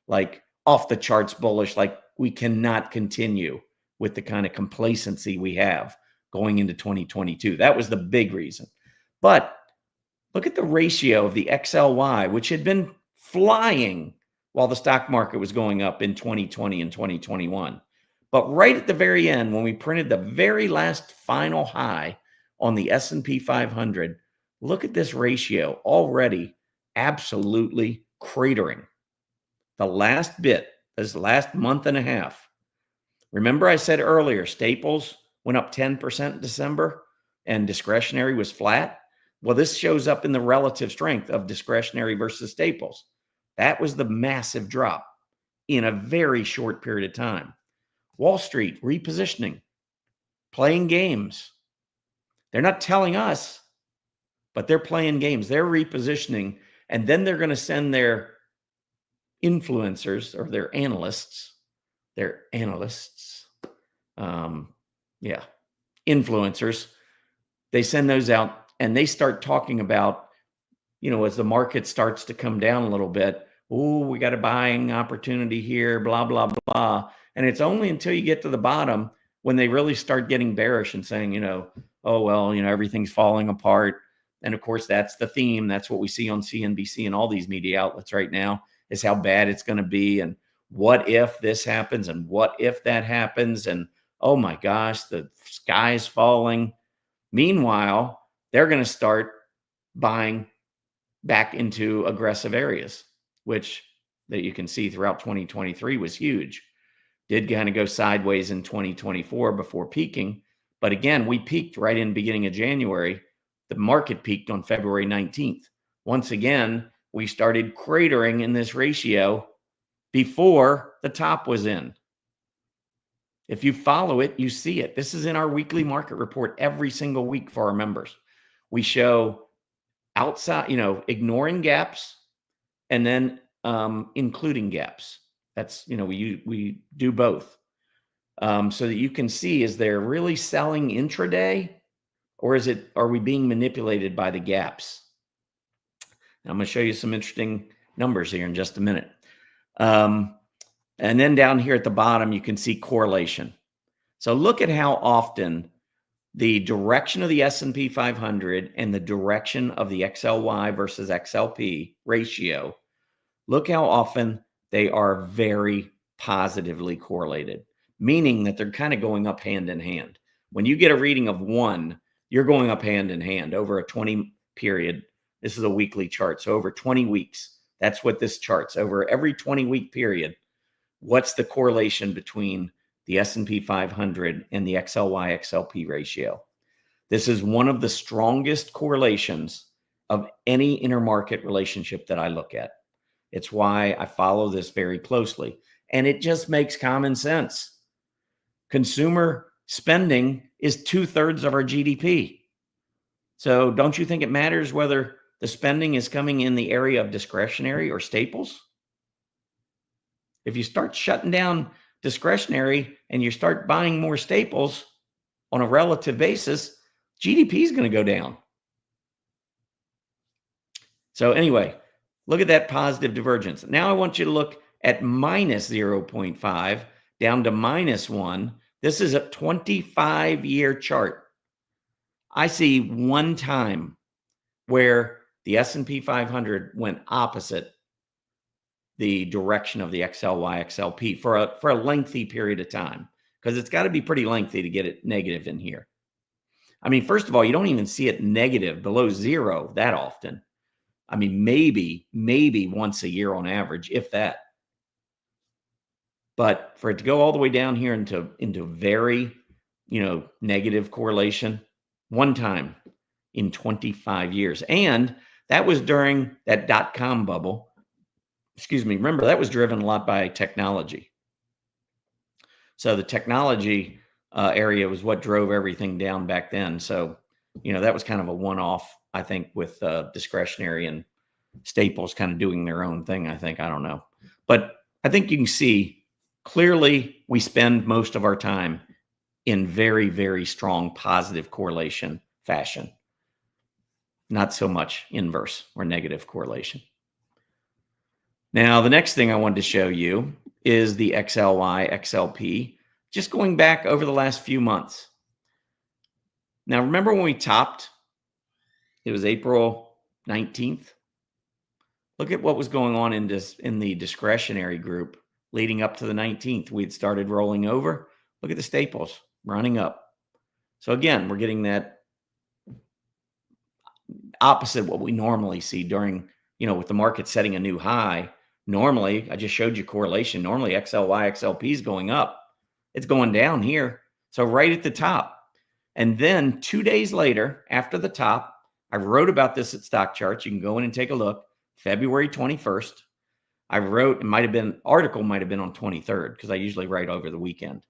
like off the charts bullish, like we cannot continue with the kind of complacency we have going into 2022. That was the big reason. But look at the ratio of the XLY, which had been flying while the stock market was going up in 2020 and 2021. But right at the very end, when we printed the very last final high on the S&P 500, look at this ratio already absolutely cratering. The last bit, this last month and a half. Remember I said earlier, staples went up 10% in December and discretionary was flat? Well, this shows up in the relative strength of discretionary versus staples. That was the massive drop in a very short period of time. Wall Street repositioning, playing games. They're not telling us, but they're playing games. They're repositioning, and then they're going to send their influencers or their analysts, influencers. They send those out and they start talking about, as the market starts to come down a little bit, oh, we got a buying opportunity here, blah, blah, blah. And it's only until you get to the bottom when they really start getting bearish and saying, oh, well, everything's falling apart. And of course, that's the theme. That's what we see on CNBC and all these media outlets right now, is how bad it's going to be. And what if this happens? And what if that happens? And oh my gosh, the sky's falling. Meanwhile, they're going to start buying back into aggressive areas, which that you can see throughout 2023 was huge. Did kind of go sideways in 2024 before peaking. But again, we peaked right in the beginning of January. The market peaked on February 19th. Once again, we started cratering in this ratio before the top was in. If you follow it, you see it. This is in our weekly market report every single week for our members. We show outside, ignoring gaps and then including gaps. That's, we do both so that you can see, is there really selling intraday, or are we being manipulated by the gaps? Now, I'm going to show you some interesting numbers here in just a minute. And then down here at the bottom, you can see correlation. So look at how often the direction of the S&P 500 and the direction of the XLY versus XLP ratio, look how often they are very positively correlated, meaning that they're kind of going up hand in hand. When you get a reading of 1, you're going up hand in hand over a 20 period. This is a weekly chart. So over 20 weeks, that's what this charts. Over every 20-week period, what's the correlation between the S&P 500 and the XLY XLP ratio? This is one of the strongest correlations of any intermarket relationship that I look at. It's why I follow this very closely. And it just makes common sense. Consumer spending is 2/3 of our GDP. So don't you think it matters whether the spending is coming in the area of discretionary or staples? If you start shutting down discretionary and you start buying more staples on a relative basis, GDP is going to go down. So anyway, look at that positive divergence. Now I want you to look at minus 0.5 down to -1. This is a 25-year chart. I see one time where the S&P 500 went opposite the direction of the XLY XLP for a lengthy period of time, because it's got to be pretty lengthy to get it negative in here. I mean, first of all, you don't even see it negative below 0 that often. I mean, maybe once a year on average, if that. But for it to go all the way down here into very, negative correlation, one time in 25 years. And that was during that dot-com bubble. Excuse me. Remember, that was driven a lot by technology. So the technology area was what drove everything down back then. So, that was kind of a one-off, I think, with discretionary and staples kind of doing their own thing, I think. I don't know. But I think you can see clearly we spend most of our time in very, very strong positive correlation fashion. Not so much inverse or negative correlation. Now, the next thing I wanted to show you is the XLY XLP, just going back over the last few months. Now, remember when we topped? It was April 19th. Look at what was going on in the discretionary group leading up to the 19th. We'd started rolling over. Look at the staples running up. So again, we're getting that opposite what we normally see during, with the market setting a new high. Normally, I just showed you correlation. Normally, XLY XLP is going up. It's going down here. So right at the top. And then 2 days later, after the top, I wrote about this at Stock Charts. You can go in and take a look. February 21st. I wrote, article might have been on 23rd, because I usually write over the weekend.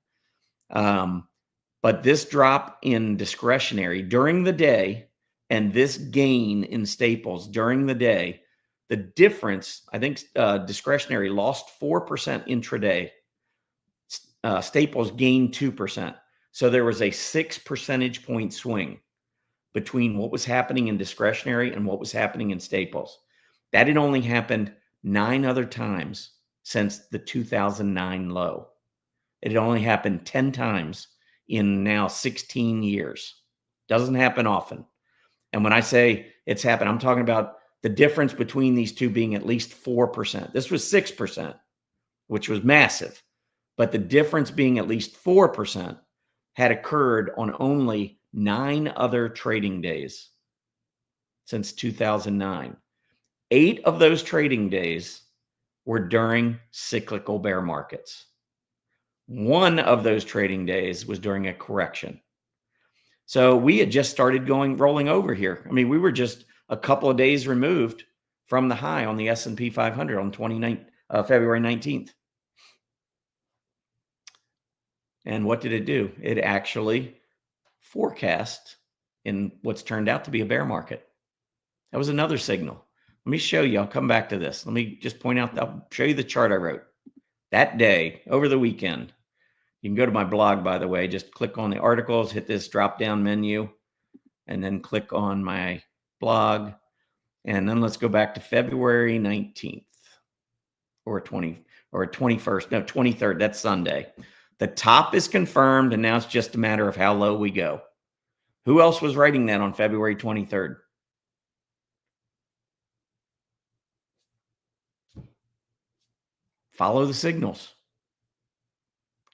But this drop in discretionary during the day and this gain in staples during the day, the difference, I think discretionary lost 4% intraday. Staples gained 2%. So there was a 6 percentage point swing between what was happening in discretionary and what was happening in staples. That had only happened 9 other times since the 2009 low. It had only happened 10 times in now 16 years. Doesn't happen often. And when I say it's happened, I'm talking about the difference between these two being at least 4%. This was 6%, which was massive. But the difference being at least 4% had occurred on only 9 other trading days since 2009. 8 of those trading days were during cyclical bear markets. 1 of those trading days was during a correction. So we had just started rolling over here. I mean, we were just a couple of days removed from the high on the S&P 500 on February 19th. And what did it do? It actually forecast in what's turned out to be a bear market. That was another signal. Let me show you. I'll come back to this. Let me just point out, I'll show you the chart I wrote that day over the weekend. You can go to my blog, by the way. Just click on the articles, hit this drop-down menu, and then click on my blog. And then let's go back to February 19th or 21st. No, 23rd. That's Sunday. The top is confirmed, and now it's just a matter of how low we go. Who else was writing that on February 23rd? Follow the signals.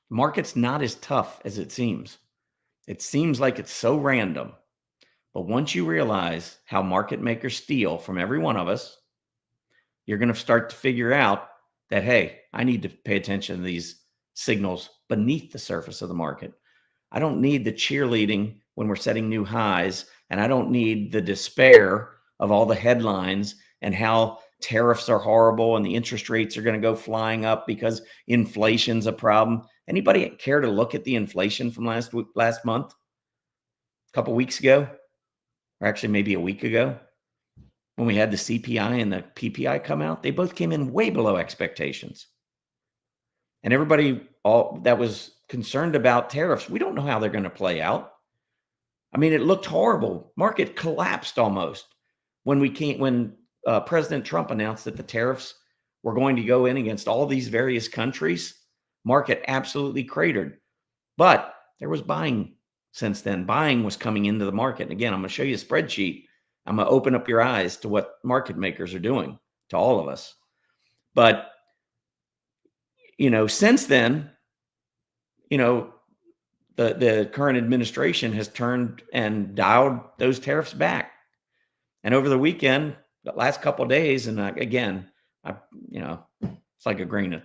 Market's not as tough as it seems. It seems like it's so random. But once you realize how market makers steal from every one of us, you're going to start to figure out that, hey, I need to pay attention to these signals beneath the surface of the market. I don't need the cheerleading when we're setting new highs, and I don't need the despair of all the headlines and how tariffs are horrible and the interest rates are going to go flying up because inflation's a problem. Anybody care to look at the inflation from last month, a couple weeks ago, or actually maybe a week ago, when we had the CPI and the PPI come out? They both came in way below expectations. And everybody that was concerned about tariffs, we don't know how they're going to play out. I mean, it looked horrible. Market collapsed almost when President Trump announced that the tariffs were going to go in against all these various countries. Market absolutely cratered. But there was buying since then. Buying was coming into the market. And again, I'm going to show you a spreadsheet. I'm going to open up your eyes to what market makers are doing to all of us. But, since then, the current administration has turned and dialed those tariffs back. And over the weekend, the last couple of days, and again, it's like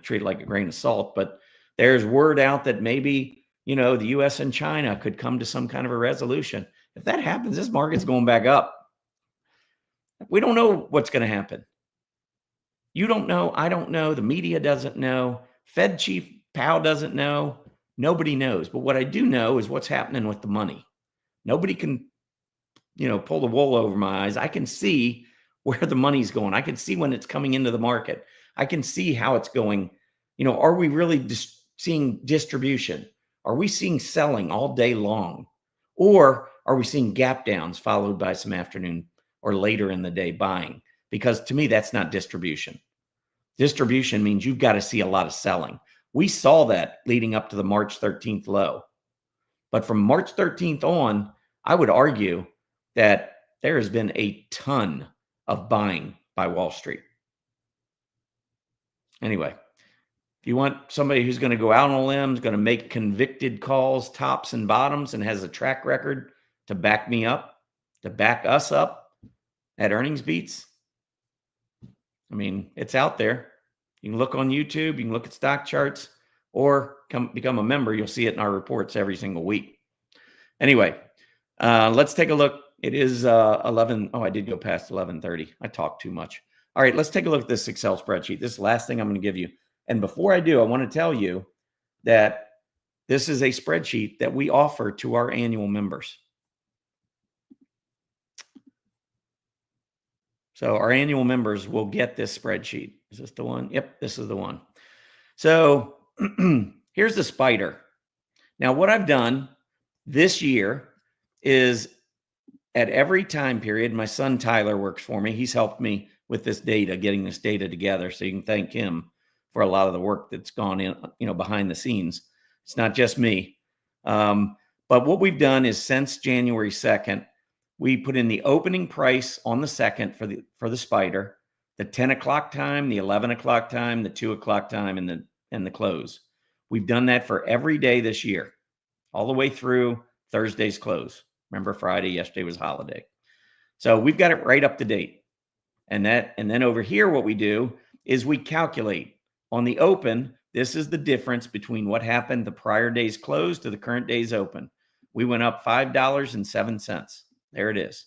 treat it like a grain of salt, but there's word out that maybe, the U.S. and China could come to some kind of a resolution. If that happens, this market's going back up. We don't know what's going to happen. You don't know. I don't know. The media doesn't know. Fed Chief Powell doesn't know. Nobody knows. But what I do know is what's happening with the money. Nobody can, pull the wool over my eyes. I can see where the money's going. I can see when it's coming into the market. I can see how it's going. Are we really seeing distribution? Are we seeing selling all day long? Or are we seeing gap downs followed by some afternoon or later in the day buying? Because to me, that's not distribution. Distribution means you've got to see a lot of selling. We saw that leading up to the March 13th low. But from March 13th on, I would argue that there has been a ton of buying by Wall Street. Anyway, if you want somebody who's going to go out on a limb, is going to make convicted calls, tops and bottoms, and has a track record to back me up, to back us up at Earnings Beats, I mean, it's out there. You can look on YouTube, you can look at stock charts, or become a member. You'll see it in our reports every single week. Anyway, let's take a look. It is 11. Oh, I did go past 11:30. I talked too much. All right, let's take a look at this Excel spreadsheet. This is the last thing I'm going to give you. And before I do, I want to tell you that this is a spreadsheet that we offer to our annual members. So our annual members will get this spreadsheet. Is this the one? Yep, this is the one. So here's the spider. Now, what I've done this year is at every time period, my son Tyler works for me. He's helped me with this data, getting this data together. So you can thank him for a lot of the work that's gone in, behind the scenes. It's not just me. But what we've done is since January 2nd, we put in the opening price on the 2nd for the spider, the 10 o'clock time, the 11 o'clock time, the 2 o'clock time, and the close. We've done that for every day this year, all the way through Thursday's close. Remember, Friday, yesterday was holiday. So we've got it right up to date. And then over here, what we do is we calculate on the open. This is the difference between what happened the prior day's close to the current day's open. We went up $5.07. There it is.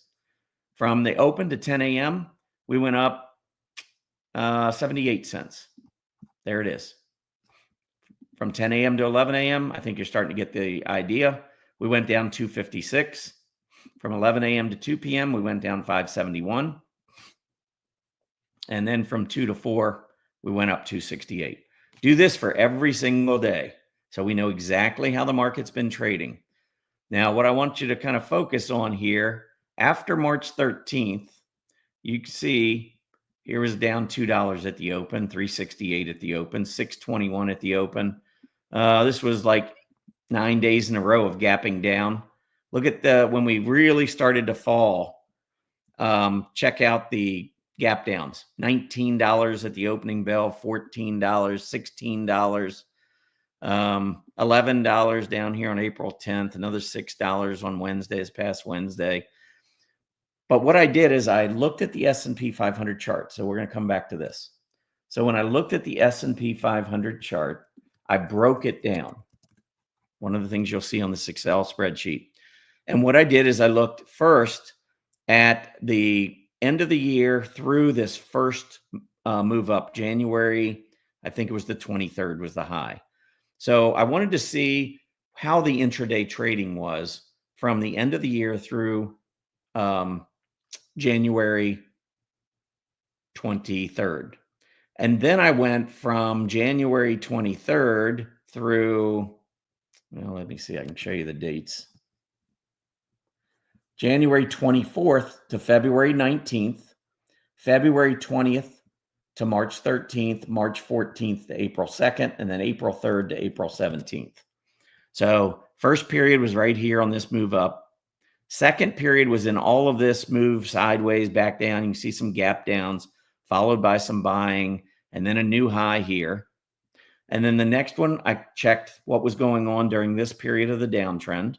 From the open to 10 a.m., we went up 78 cents. There it is. From 10 a.m. to 11 a.m., I think you're starting to get the idea. We went down 256. From 11 a.m. to 2 p.m., we went down 571. And then from 2 to 4, we went up 268. Do this for every single day, so we know exactly how the market's been trading. Now, what I want you to kind of focus on here, after March 13th, you can see here was down $2 at the open, 368 at the open, 621 at the open. This was like 9 days in a row of gapping down. Look at when we really started to fall. Check out the gap downs. $19 at the opening bell, $14, $16, $11 down here on April 10th, another $6 on Wednesday, this past Wednesday. But what I did is I looked at the S&P 500 chart. So we're going to come back to this. So when I looked at the S&P 500 chart, I broke it down. One of the things you'll see on this Excel spreadsheet. And what I did is I looked first at the end of the year through this first move up, January, I think it was the 23rd was the high. So I wanted to see how the intraday trading was from the end of the year through January 23rd. And then I went from January 23rd through, well, let me see, I can show you the dates. January 24th to February 19th, February 20th to March 13th, March 14th to April 2nd, and then April 3rd to April 17th. So first period was right here on this move up. Second period was in all of this move sideways, back down. You can see some gap downs, followed by some buying, and then a new high here. And then the next one, I checked what was going on during this period of the downtrend.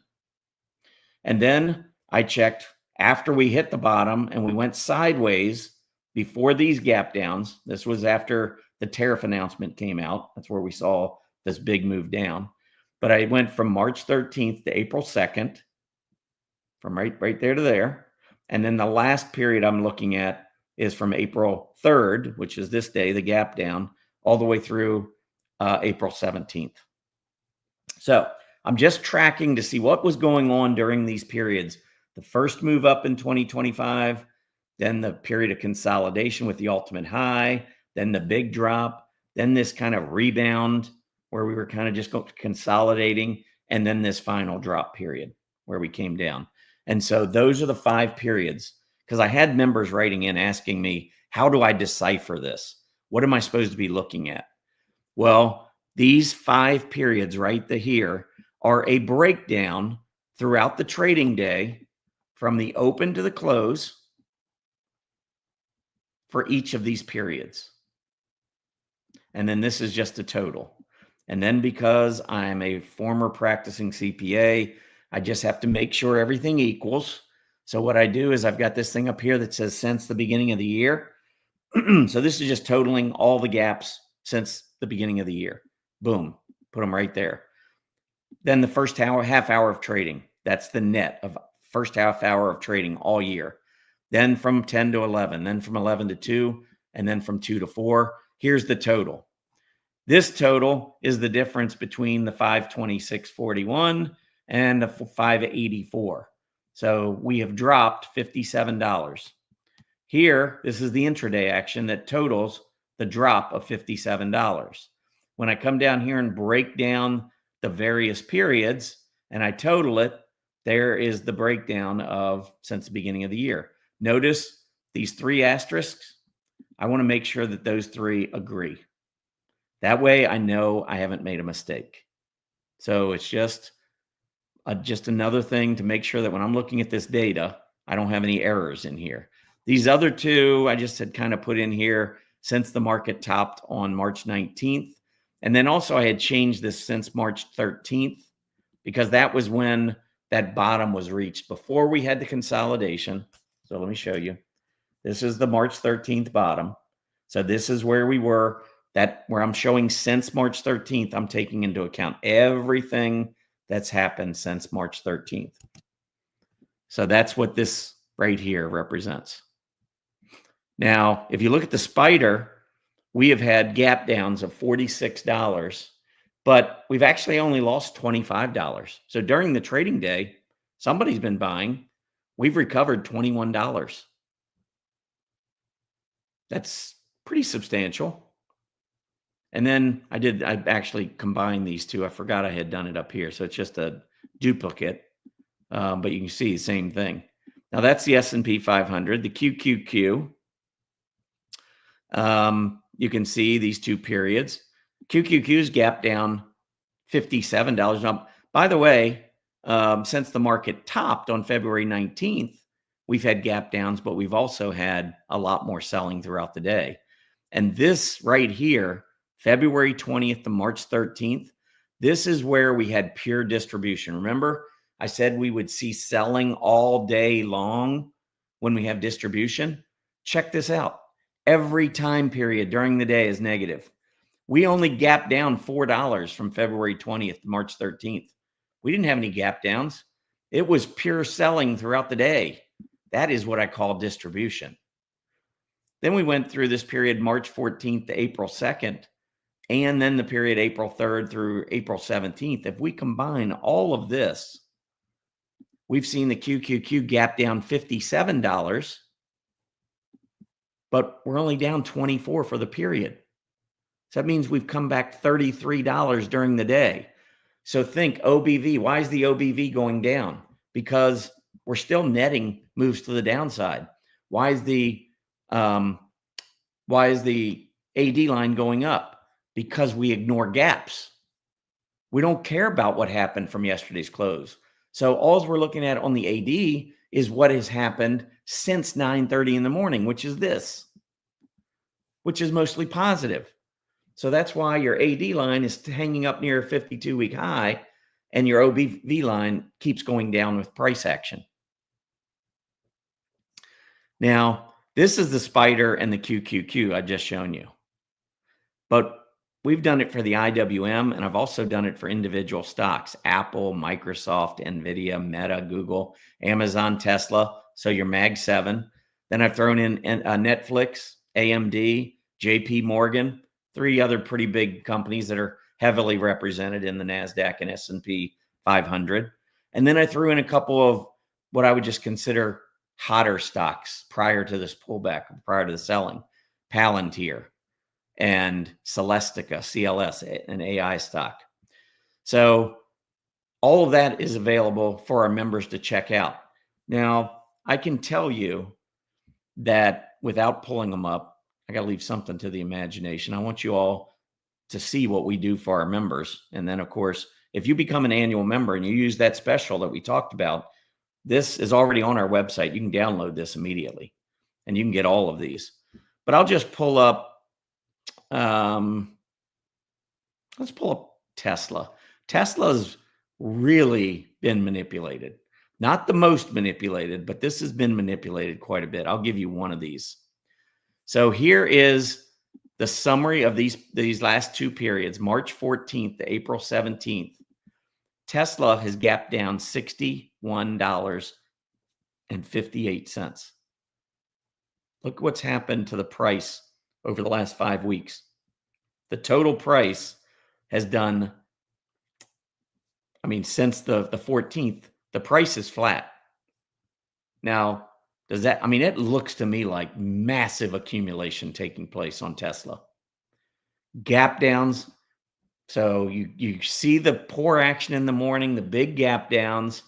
And then I checked after we hit the bottom and we went sideways before these gap downs. This was after the tariff announcement came out. That's where we saw this big move down. But I went from March 13th to April 2nd, from right there to there. And then the last period I'm looking at is from April 3rd, which is this day, the gap down, all the way through April 17th. So I'm just tracking to see what was going on during these periods. The first move up in 2025, then the period of consolidation with the ultimate high, then the big drop, then this kind of rebound where we were kind of just consolidating, and then this final drop period where we came down. And so those are the 5 periods, because I had members writing in asking me, how do I decipher this? What am I supposed to be looking at? Well, these 5 periods right here are a breakdown throughout the trading day from the open to the close for each of these periods. And then this is just a total. And then because I'm a former practicing CPA, I just have to make sure everything equals. So what I do is I've got this thing up here that says since the beginning of the year. So this is just totaling all the gaps since the beginning of the year. Boom, put them right there. Then the first half hour of trading, that's the net of first half hour of trading all year. Then from 10 to 11, then from 11 to 2, and then from 2 to 4. Here's the total. This total is the difference between the 526.41 and the 584. So we have dropped $57. Here, this is the intraday action that totals the drop of $57. When I come down here and break down the various periods and I total it, there is the breakdown of since the beginning of the year. Notice these 3 asterisks. I want to make sure that those 3 agree. That way I know I haven't made a mistake. So it's just another thing to make sure that when I'm looking at this data, I don't have any errors in here. These other two, I just had kind of put in here since the market topped on March 19th. And then also I had changed this since March 13th, because that was when that bottom was reached before we had the consolidation. So let me show you. This is the March 13th bottom. So this is where we were, where I'm showing since March 13th, I'm taking into account everything that's happened since March 13th. So that's what this right here represents. Now, if you look at the spider, we have had gap downs of $46, but we've actually only lost $25. So during the trading day, somebody's been buying. We've recovered $21. That's pretty substantial. And then I actually combined these two. I forgot I had done it up here. So it's just a duplicate, but you can see the same thing. Now that's the S&P 500, the QQQ. You can see these two periods. QQQ's gap down $57. Now, by the way, since the market topped on February 19th, we've had gap downs, but we've also had a lot more selling throughout the day. And this right here, February 20th to March 13th, this is where we had pure distribution. Remember, I said we would see selling all day long when we have distribution? Check this out. Every time period during the day is negative. We only gapped down $4 from February 20th to March 13th. We didn't have any gap downs. It was pure selling throughout the day. That is what I call distribution. Then we went through this period March 14th to April 2nd, and then the period April 3rd through April 17th. If we combine all of this, we've seen the QQQ gap down $57, but we're only down 24 for the period. So that means we've come back $33 during the day. So think OBV. Why is the OBV going down? Because we're still netting moves to the downside. Why is the AD line going up? Because we ignore gaps. We don't care about what happened from yesterday's close. So all we're looking at on the AD is what has happened since 9:30 in the morning, which is this, which is mostly positive. So that's why your AD line is hanging up near a 52-week high, and your OBV line keeps going down with price action. Now, this is the spider and the QQQ I've just shown you. But we've done it for the IWM, and I've also done it for individual stocks: Apple, Microsoft, NVIDIA, Meta, Google, Amazon, Tesla. So your Mag 7. Then I've thrown in Netflix, AMD, JP Morgan, 3 other pretty big companies that are heavily represented in the NASDAQ and S&P 500. And then I threw in a couple of what I would just consider hotter stocks prior to this pullback, prior to the selling: Palantir and Celestica, CLS, an AI stock. So all of that is available for our members to check out. Now, I can tell you that without pulling them up, I got to leave something to the imagination. I want you all to see what we do for our members. And then, of course, if you become an annual member and you use that special that we talked about, this is already on our website. You can download this immediately, and you can get all of these. But I'll just pull up, let's pull up Tesla. Tesla's really been manipulated. Not the most manipulated, but this has been manipulated quite a bit. I'll give you one of these. So here is the summary of these last 2 periods, March 14th to April 17th. Tesla has gapped down $61.58. Look what's happened to the price over the last 5 weeks. The total price has done, since the 14th, the price is flat. Now, it looks to me like massive accumulation taking place on Tesla. Gap downs. So you see the poor action in the morning, the big gap downs,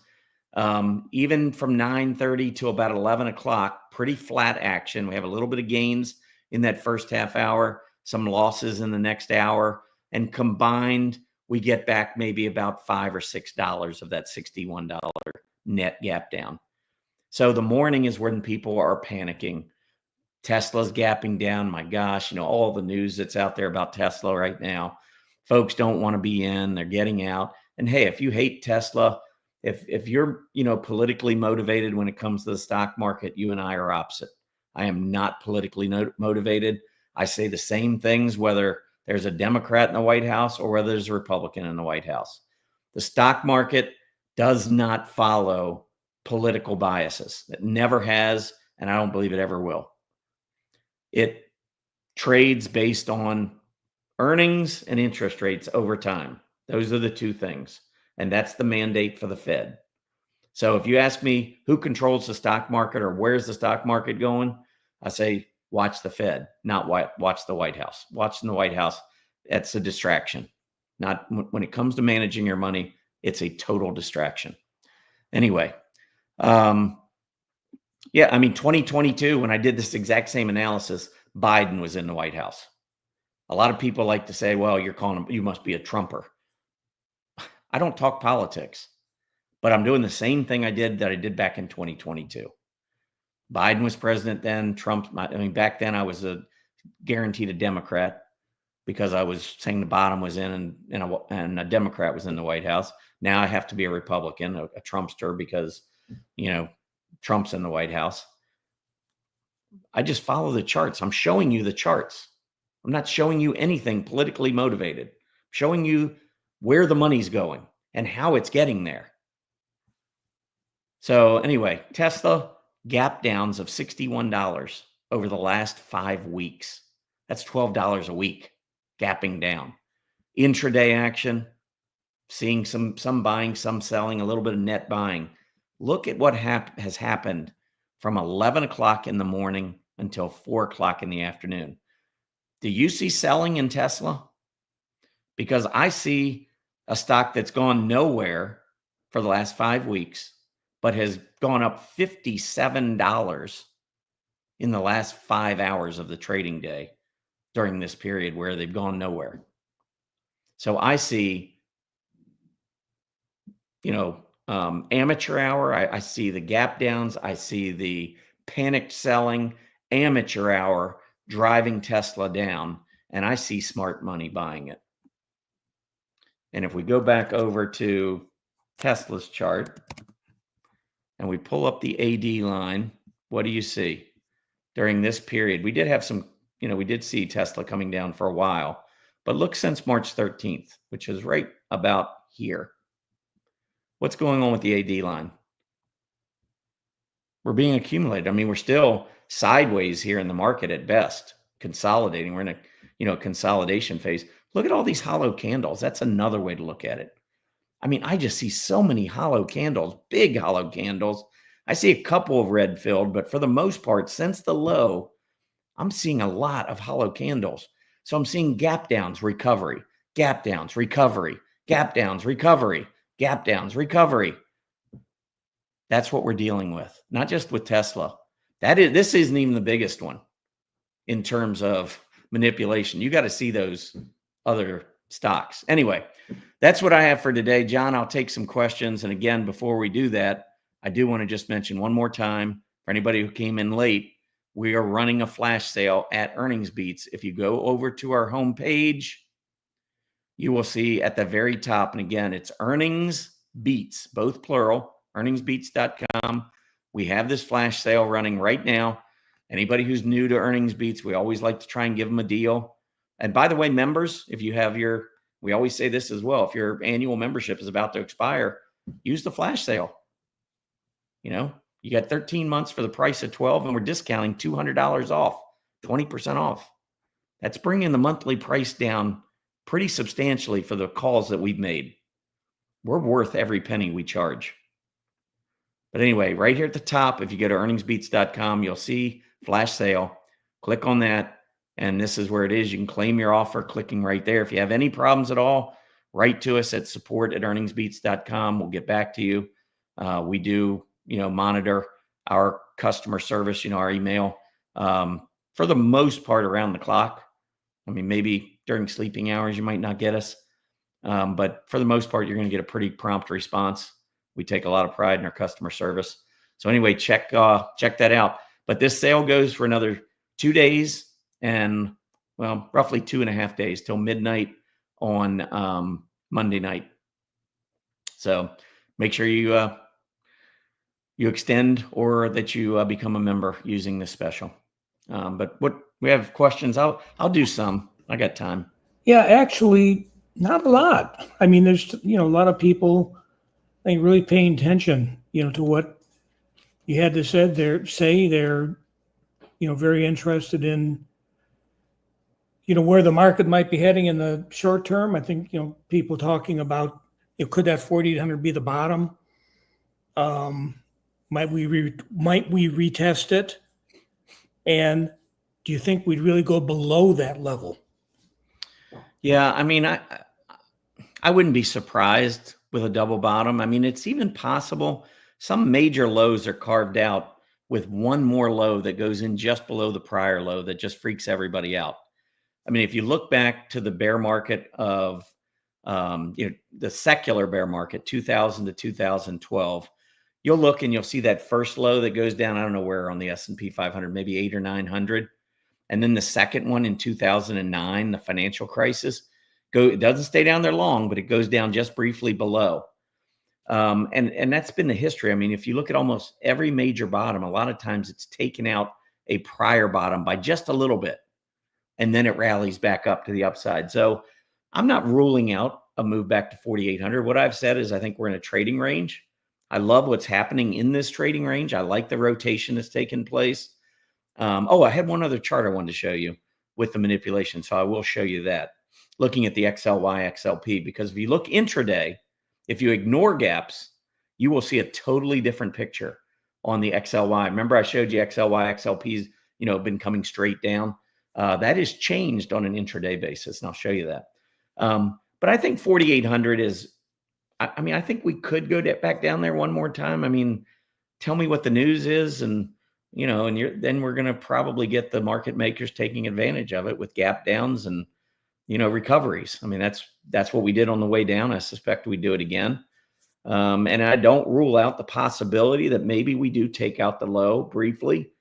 even from 9:30 to about 11 o'clock, pretty flat action. We have a little bit of gains in that first half hour, some losses in the next hour, and combined we get back maybe about $5 or $6 of that $61 net gap down. So the morning is when people are panicking. Tesla's gapping down. My gosh, all the news that's out there about Tesla right now. Folks don't want to be in, they're getting out. And hey, if you hate Tesla, if you're, politically motivated when it comes to the stock market, you and I are opposite. I am not politically motivated. I say the same things, whether there's a Democrat in the White House or whether there's a Republican in the White House. The stock market does not follow political biases. It never has, and I don't believe it ever will. It trades based on earnings and interest rates over time. Those are the two things. And that's the mandate for the Fed. So if you ask me who controls the stock market or where's the stock market going, I say, watch the Fed, not watch the White House. Watching the White House, that's a distraction. Not when it comes to managing your money, it's a total distraction. Anyway, 2022, when I did this exact same analysis, Biden was in the White House. A lot of people like to say, well, you must be a Trumper. I don't talk politics, but I'm doing the same thing I did back in 2022. Biden was president then. Back then I was guaranteed a Democrat because I was saying the bottom was in and a Democrat was in the White House. Now I have to be a Republican, a Trumpster, because, Trump's in the White House. I just follow the charts. I'm showing you the charts. I'm not showing you anything politically motivated. I'm showing you where the money's going and how it's getting there. So anyway, Tesla gap downs of $61 over the last 5 weeks. That's $12 a week gapping down. Intraday action, seeing some buying, some selling, a little bit of net buying. Look at what has happened from 11 o'clock in the morning until 4 o'clock in the afternoon. Do you see selling in Tesla? Because I see a stock that's gone nowhere for the last 5 weeks, but has gone up $57 in the last 5 hours of the trading day during this period where they've gone nowhere. So I see, amateur hour. I see the gap downs. I see the panicked selling, amateur hour driving Tesla down, and I see smart money buying it. And if we go back over to Tesla's chart and we pull up the AD line, what do you see? During this period, we did have some, we did see Tesla coming down for a while, but look since March 13th, which is right about here. What's going on with the AD line? We're being accumulated. We're still sideways here in the market at best, consolidating. We're in a, consolidation phase. Look at all these hollow candles. That's another way to look at it. I just see so many hollow candles, big hollow candles. I see a couple of red filled, but for the most part, since the low, I'm seeing a lot of hollow candles. So I'm seeing gap downs, recovery, gap downs, recovery, gap downs, recovery, gap downs, recovery. That's what we're dealing with, not just with Tesla. This isn't even the biggest one in terms of manipulation. You got to see those other stocks. Anyway, that's what I have for today. John, I'll take some questions. And again, before we do that, I do want to just mention one more time for anybody who came in late, we are running a flash sale at Earnings Beats. If you go over to our homepage, you will see at the very top, and again, it's Earnings Beats, both plural, earningsbeats.com. We have this flash sale running right now. Anybody who's new to Earnings Beats, we always like to try and give them a deal. And by the way, members, if you have we always say this as well, if your annual membership is about to expire, use the flash sale. You got 13 months for the price of 12, and we're discounting $200 off, 20% off. That's bringing the monthly price down pretty substantially for the calls that we've made. We're worth every penny we charge. But anyway, right here at the top, if you go to earningsbeats.com, you'll see flash sale. Click on that, and this is where it is. You can claim your offer clicking right there. If you have any problems at all, write to us at support@earningsbeats.com. We'll get back to you. We do, monitor our customer service, our email, for the most part around the clock. Maybe during sleeping hours, you might not get us. But for the most part, you're going to get a pretty prompt response. We take a lot of pride in our customer service. So anyway, check that out. But this sale goes for another 2 days and, well, roughly 2.5 days till midnight on Monday night. So make sure you extend or that you become a member using this special. But what we have questions, I'll do some. I got time. Yeah, actually, not a lot. I mean, there's, a lot of people, I think, really paying attention, to what you had to say. They're, very interested in, where the market might be heading in the short term. I think, people talking about, could that 4,800 be the bottom? Might we retest it? And do you think we'd really go below that level? Yeah, I mean, I wouldn't be surprised with a double bottom. I mean, it's even possible some major lows are carved out with one more low that goes in just below the prior low that just freaks everybody out. I mean, if you look back to the bear market of, the secular bear market, 2000 to 2012, you'll look and you'll see that first low that goes down, I don't know where on the S&P 500, maybe 800 or 900. And then the second one in 2009, the financial crisis, it doesn't stay down there long, but it goes down just briefly below. And that's been the history. I mean, if you look at almost every major bottom, a lot of times it's taken out a prior bottom by just a little bit, and then it rallies back up to the upside. So I'm not ruling out a move back to 4,800. What I've said is I think we're in a trading range. I love what's happening in this trading range. I like the rotation that's taken place. I had one other chart I wanted to show you with the manipulation. So I will show you that. Looking at the XLY, XLP, because if you look intraday, if you ignore gaps, you will see a totally different picture on the XLY. Remember I showed you XLY, XLPs, been coming straight down. That is changed on an intraday basis, and I'll show you that. But I think 4,800 is, I think we could go back down there one more time. I mean, tell me what the news is, and then we're going to probably get the market makers taking advantage of it with gap downs and, recoveries. I mean, that's what we did on the way down. I suspect we do it again. And I don't rule out the possibility that maybe we do take out the low briefly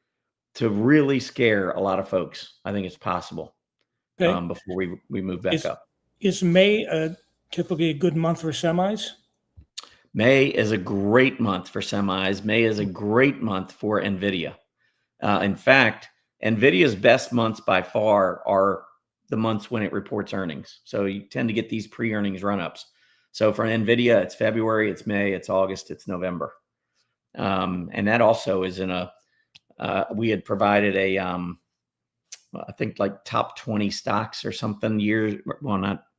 to really scare a lot of folks. I think it's possible before we move back up. Is May typically a good month for semis? May is a great month for semis. May is a great month for NVIDIA. In fact, NVIDIA's best months by far are the months when it reports earnings. So you tend to get these pre-earnings run-ups. So for NVIDIA, it's February, it's May, it's August, it's November. And that also is we had provided I think like top 20 stocks or something maybe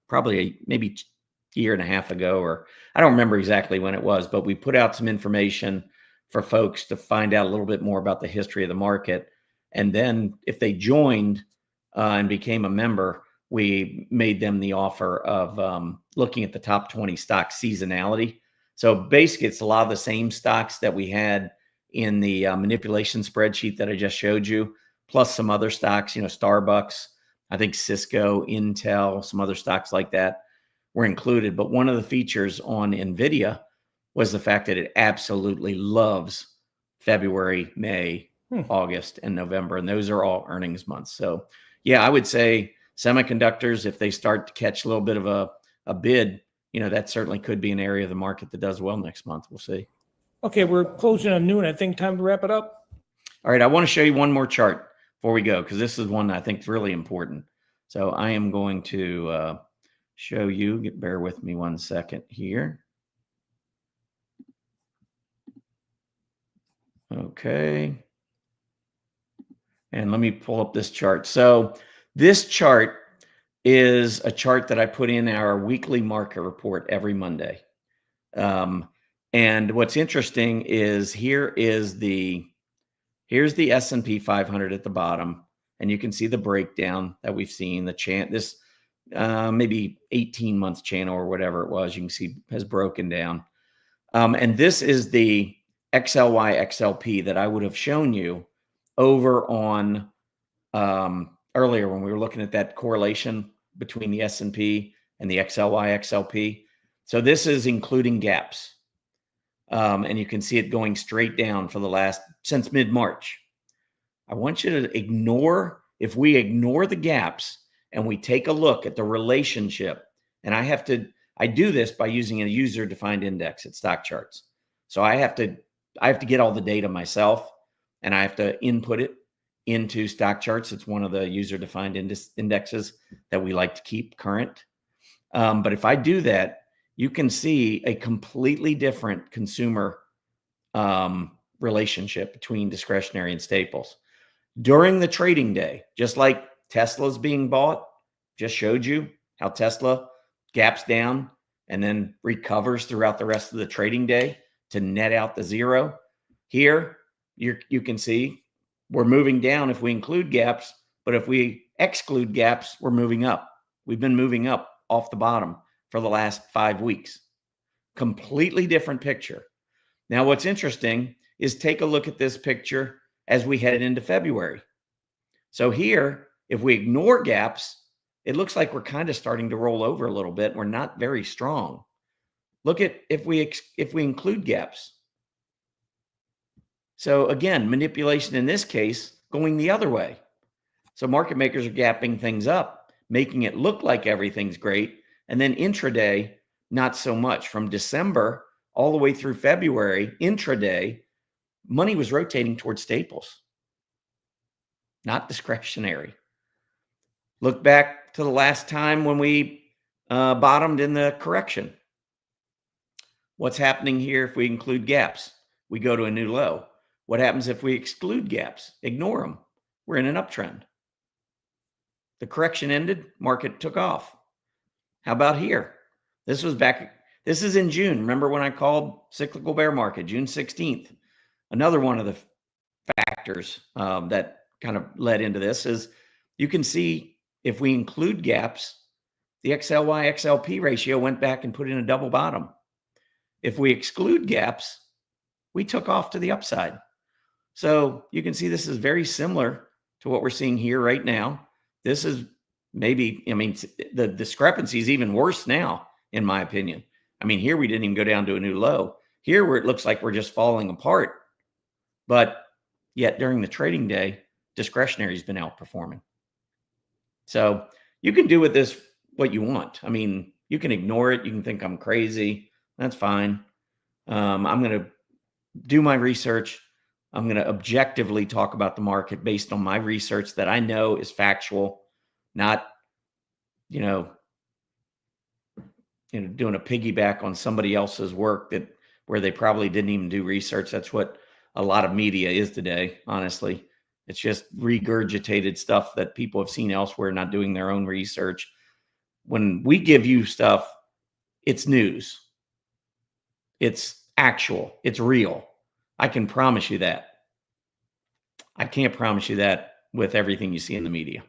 a year and a half ago, or I don't remember exactly when it was, but we put out some information for folks to find out a little bit more about the history of the market. And then if they joined and became a member, we made them the offer of looking at the top 20 stock seasonality. So basically, it's a lot of the same stocks that we had in the manipulation spreadsheet that I just showed you, plus some other stocks, Starbucks, I think Cisco, Intel, some other stocks like that were included. But one of the features on NVIDIA was the fact that it absolutely loves February, May, August, and November. And those are all earnings months. So yeah, I would say semiconductors, if they start to catch a little bit of a bid, that certainly could be an area of the market that does well next month. We'll see. Okay, we're closing on noon. I think time to wrap it up. All right, I want to show you one more chart before we go, because this is one that I think is really important. So I am going to show you, bear with me one second here. Okay. And let me pull up this chart. So this chart is a chart that I put in our weekly market report every Monday. And what's interesting is here's the S&P 500 at the bottom, and you can see the breakdown that we've seen. This maybe 18 months channel or whatever it was, you can see has broken down. And this is the XLY XLP that I would have shown you over on earlier when we were looking at that correlation between the S&P and the XLY, XLP. So this is including gaps. And you can see it going straight down for since mid-March. I want you to if we ignore the gaps and we take a look at the relationship, and I do this by using a user-defined index at Stock Charts. So I have to get all the data myself, and I have to input it into Stock Charts. It's one of the user-defined indexes that we like to keep current. But if I do that, you can see a completely different consumer relationship between discretionary and staples. During the trading day, just like Tesla's being bought, just showed you how Tesla gaps down and then recovers throughout the rest of the trading day to net out the zero. Here, you can see we're moving down if we include gaps, but if we exclude gaps, we're moving up. We've been moving up off the bottom for the last 5 weeks. Completely different picture. Now, what's interesting is take a look at this picture as we head into February. So here, if we ignore gaps, it looks like we're kind of starting to roll over a little bit. We're not very strong. Look at if we include gaps. So again, manipulation in this case going the other way. So market makers are gapping things up, making it look like everything's great. And then intraday, not so much. From December all the way through February, intraday, money was rotating towards staples, not discretionary. Look back to the last time when we bottomed in the correction. What's happening here if we include gaps? We go to a new low. What happens if we exclude gaps? Ignore them. We're in an uptrend. The correction ended, market took off. How about here? This is in June. Remember when I called cyclical bear market, June 16th? Another one of the factors that kind of led into this is you can see if we include gaps, the XLY XLP ratio went back and put in a double bottom. If we exclude gaps, we took off to the upside. So you can see this is very similar to what we're seeing here right now. This is the discrepancy is even worse now, in my opinion. I mean, here we didn't even go down to a new low. Here where it looks like we're just falling apart. But yet during the trading day, discretionary has been outperforming. So you can do with this what you want. I mean, you can ignore it. You can think I'm crazy. That's fine. I'm going to do my research. I'm going to objectively talk about the market based on my research that I know is factual, not, doing a piggyback on somebody else's work where they probably didn't even do research. That's what a lot of media is today, honestly. It's just regurgitated stuff that people have seen elsewhere, not doing their own research. When we give you stuff, it's news. It's actual. It's real. I can promise you that. I can't promise you that with everything you see in the media.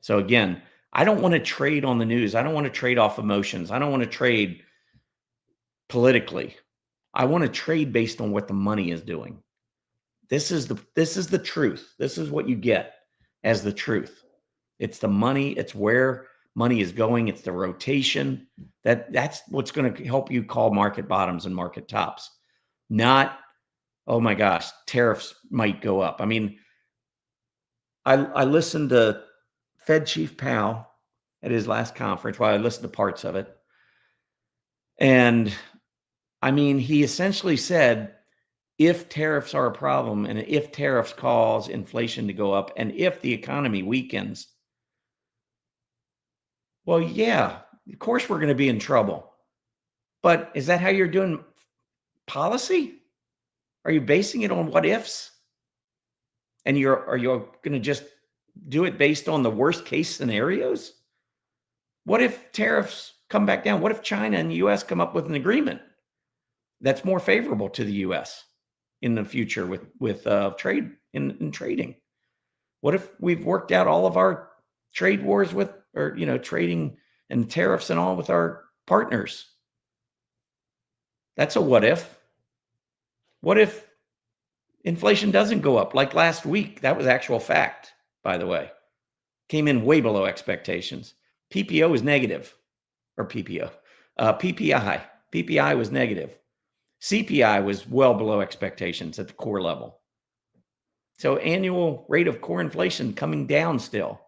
So again, I don't want to trade on the news. I don't want to trade off emotions. I don't want to trade politically. I want to trade based on what the money is doing. This is the truth. This is what you get as the truth. It's the money. It's where money is going. It's the rotation. That's what's going to help you call market bottoms and market tops. Not, oh my gosh, tariffs might go up. I mean, I listened to Fed Chief Powell at his last conference. Well, I listened to parts of it. And I mean, he essentially said, if tariffs are a problem and if tariffs cause inflation to go up and if the economy weakens, well, yeah, of course we're going to be in trouble. But is that how you're doing policy? Are you basing it on what ifs? And are you going to just do it based on the worst case scenarios? What if tariffs come back down? What if China and the US come up with an agreement that's more favorable to the US in the future with trade in trading? What if we've worked out all of our trade wars trading and tariffs and all with our partners? That's a what if. What if inflation doesn't go up like last week? That was actual fact, by the way. Came in way below expectations. PPO is negative. or PPO. PPI. PPI was negative. CPI was well below expectations at the core level. So annual rate of core inflation coming down still.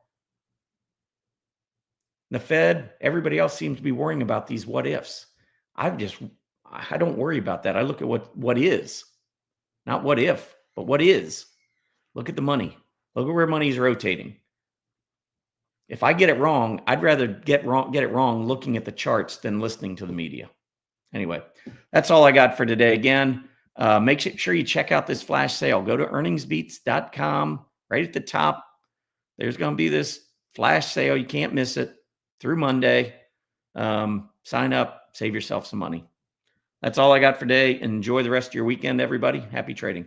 The Fed, everybody else seems to be worrying about these what ifs. I don't worry about that. I look at what is, not what if, but what is. Look at the money. Look at where money is rotating. If I get it wrong, I'd rather get it wrong looking at the charts than listening to the media. Anyway, that's all I got for today. Again, make sure you check out this flash sale. Go to earningsbeats.com. Right at the top, there's going to be this flash sale. You can't miss it through Monday. Sign up, save yourself some money. That's all I got for today. Enjoy the rest of your weekend, everybody. Happy trading.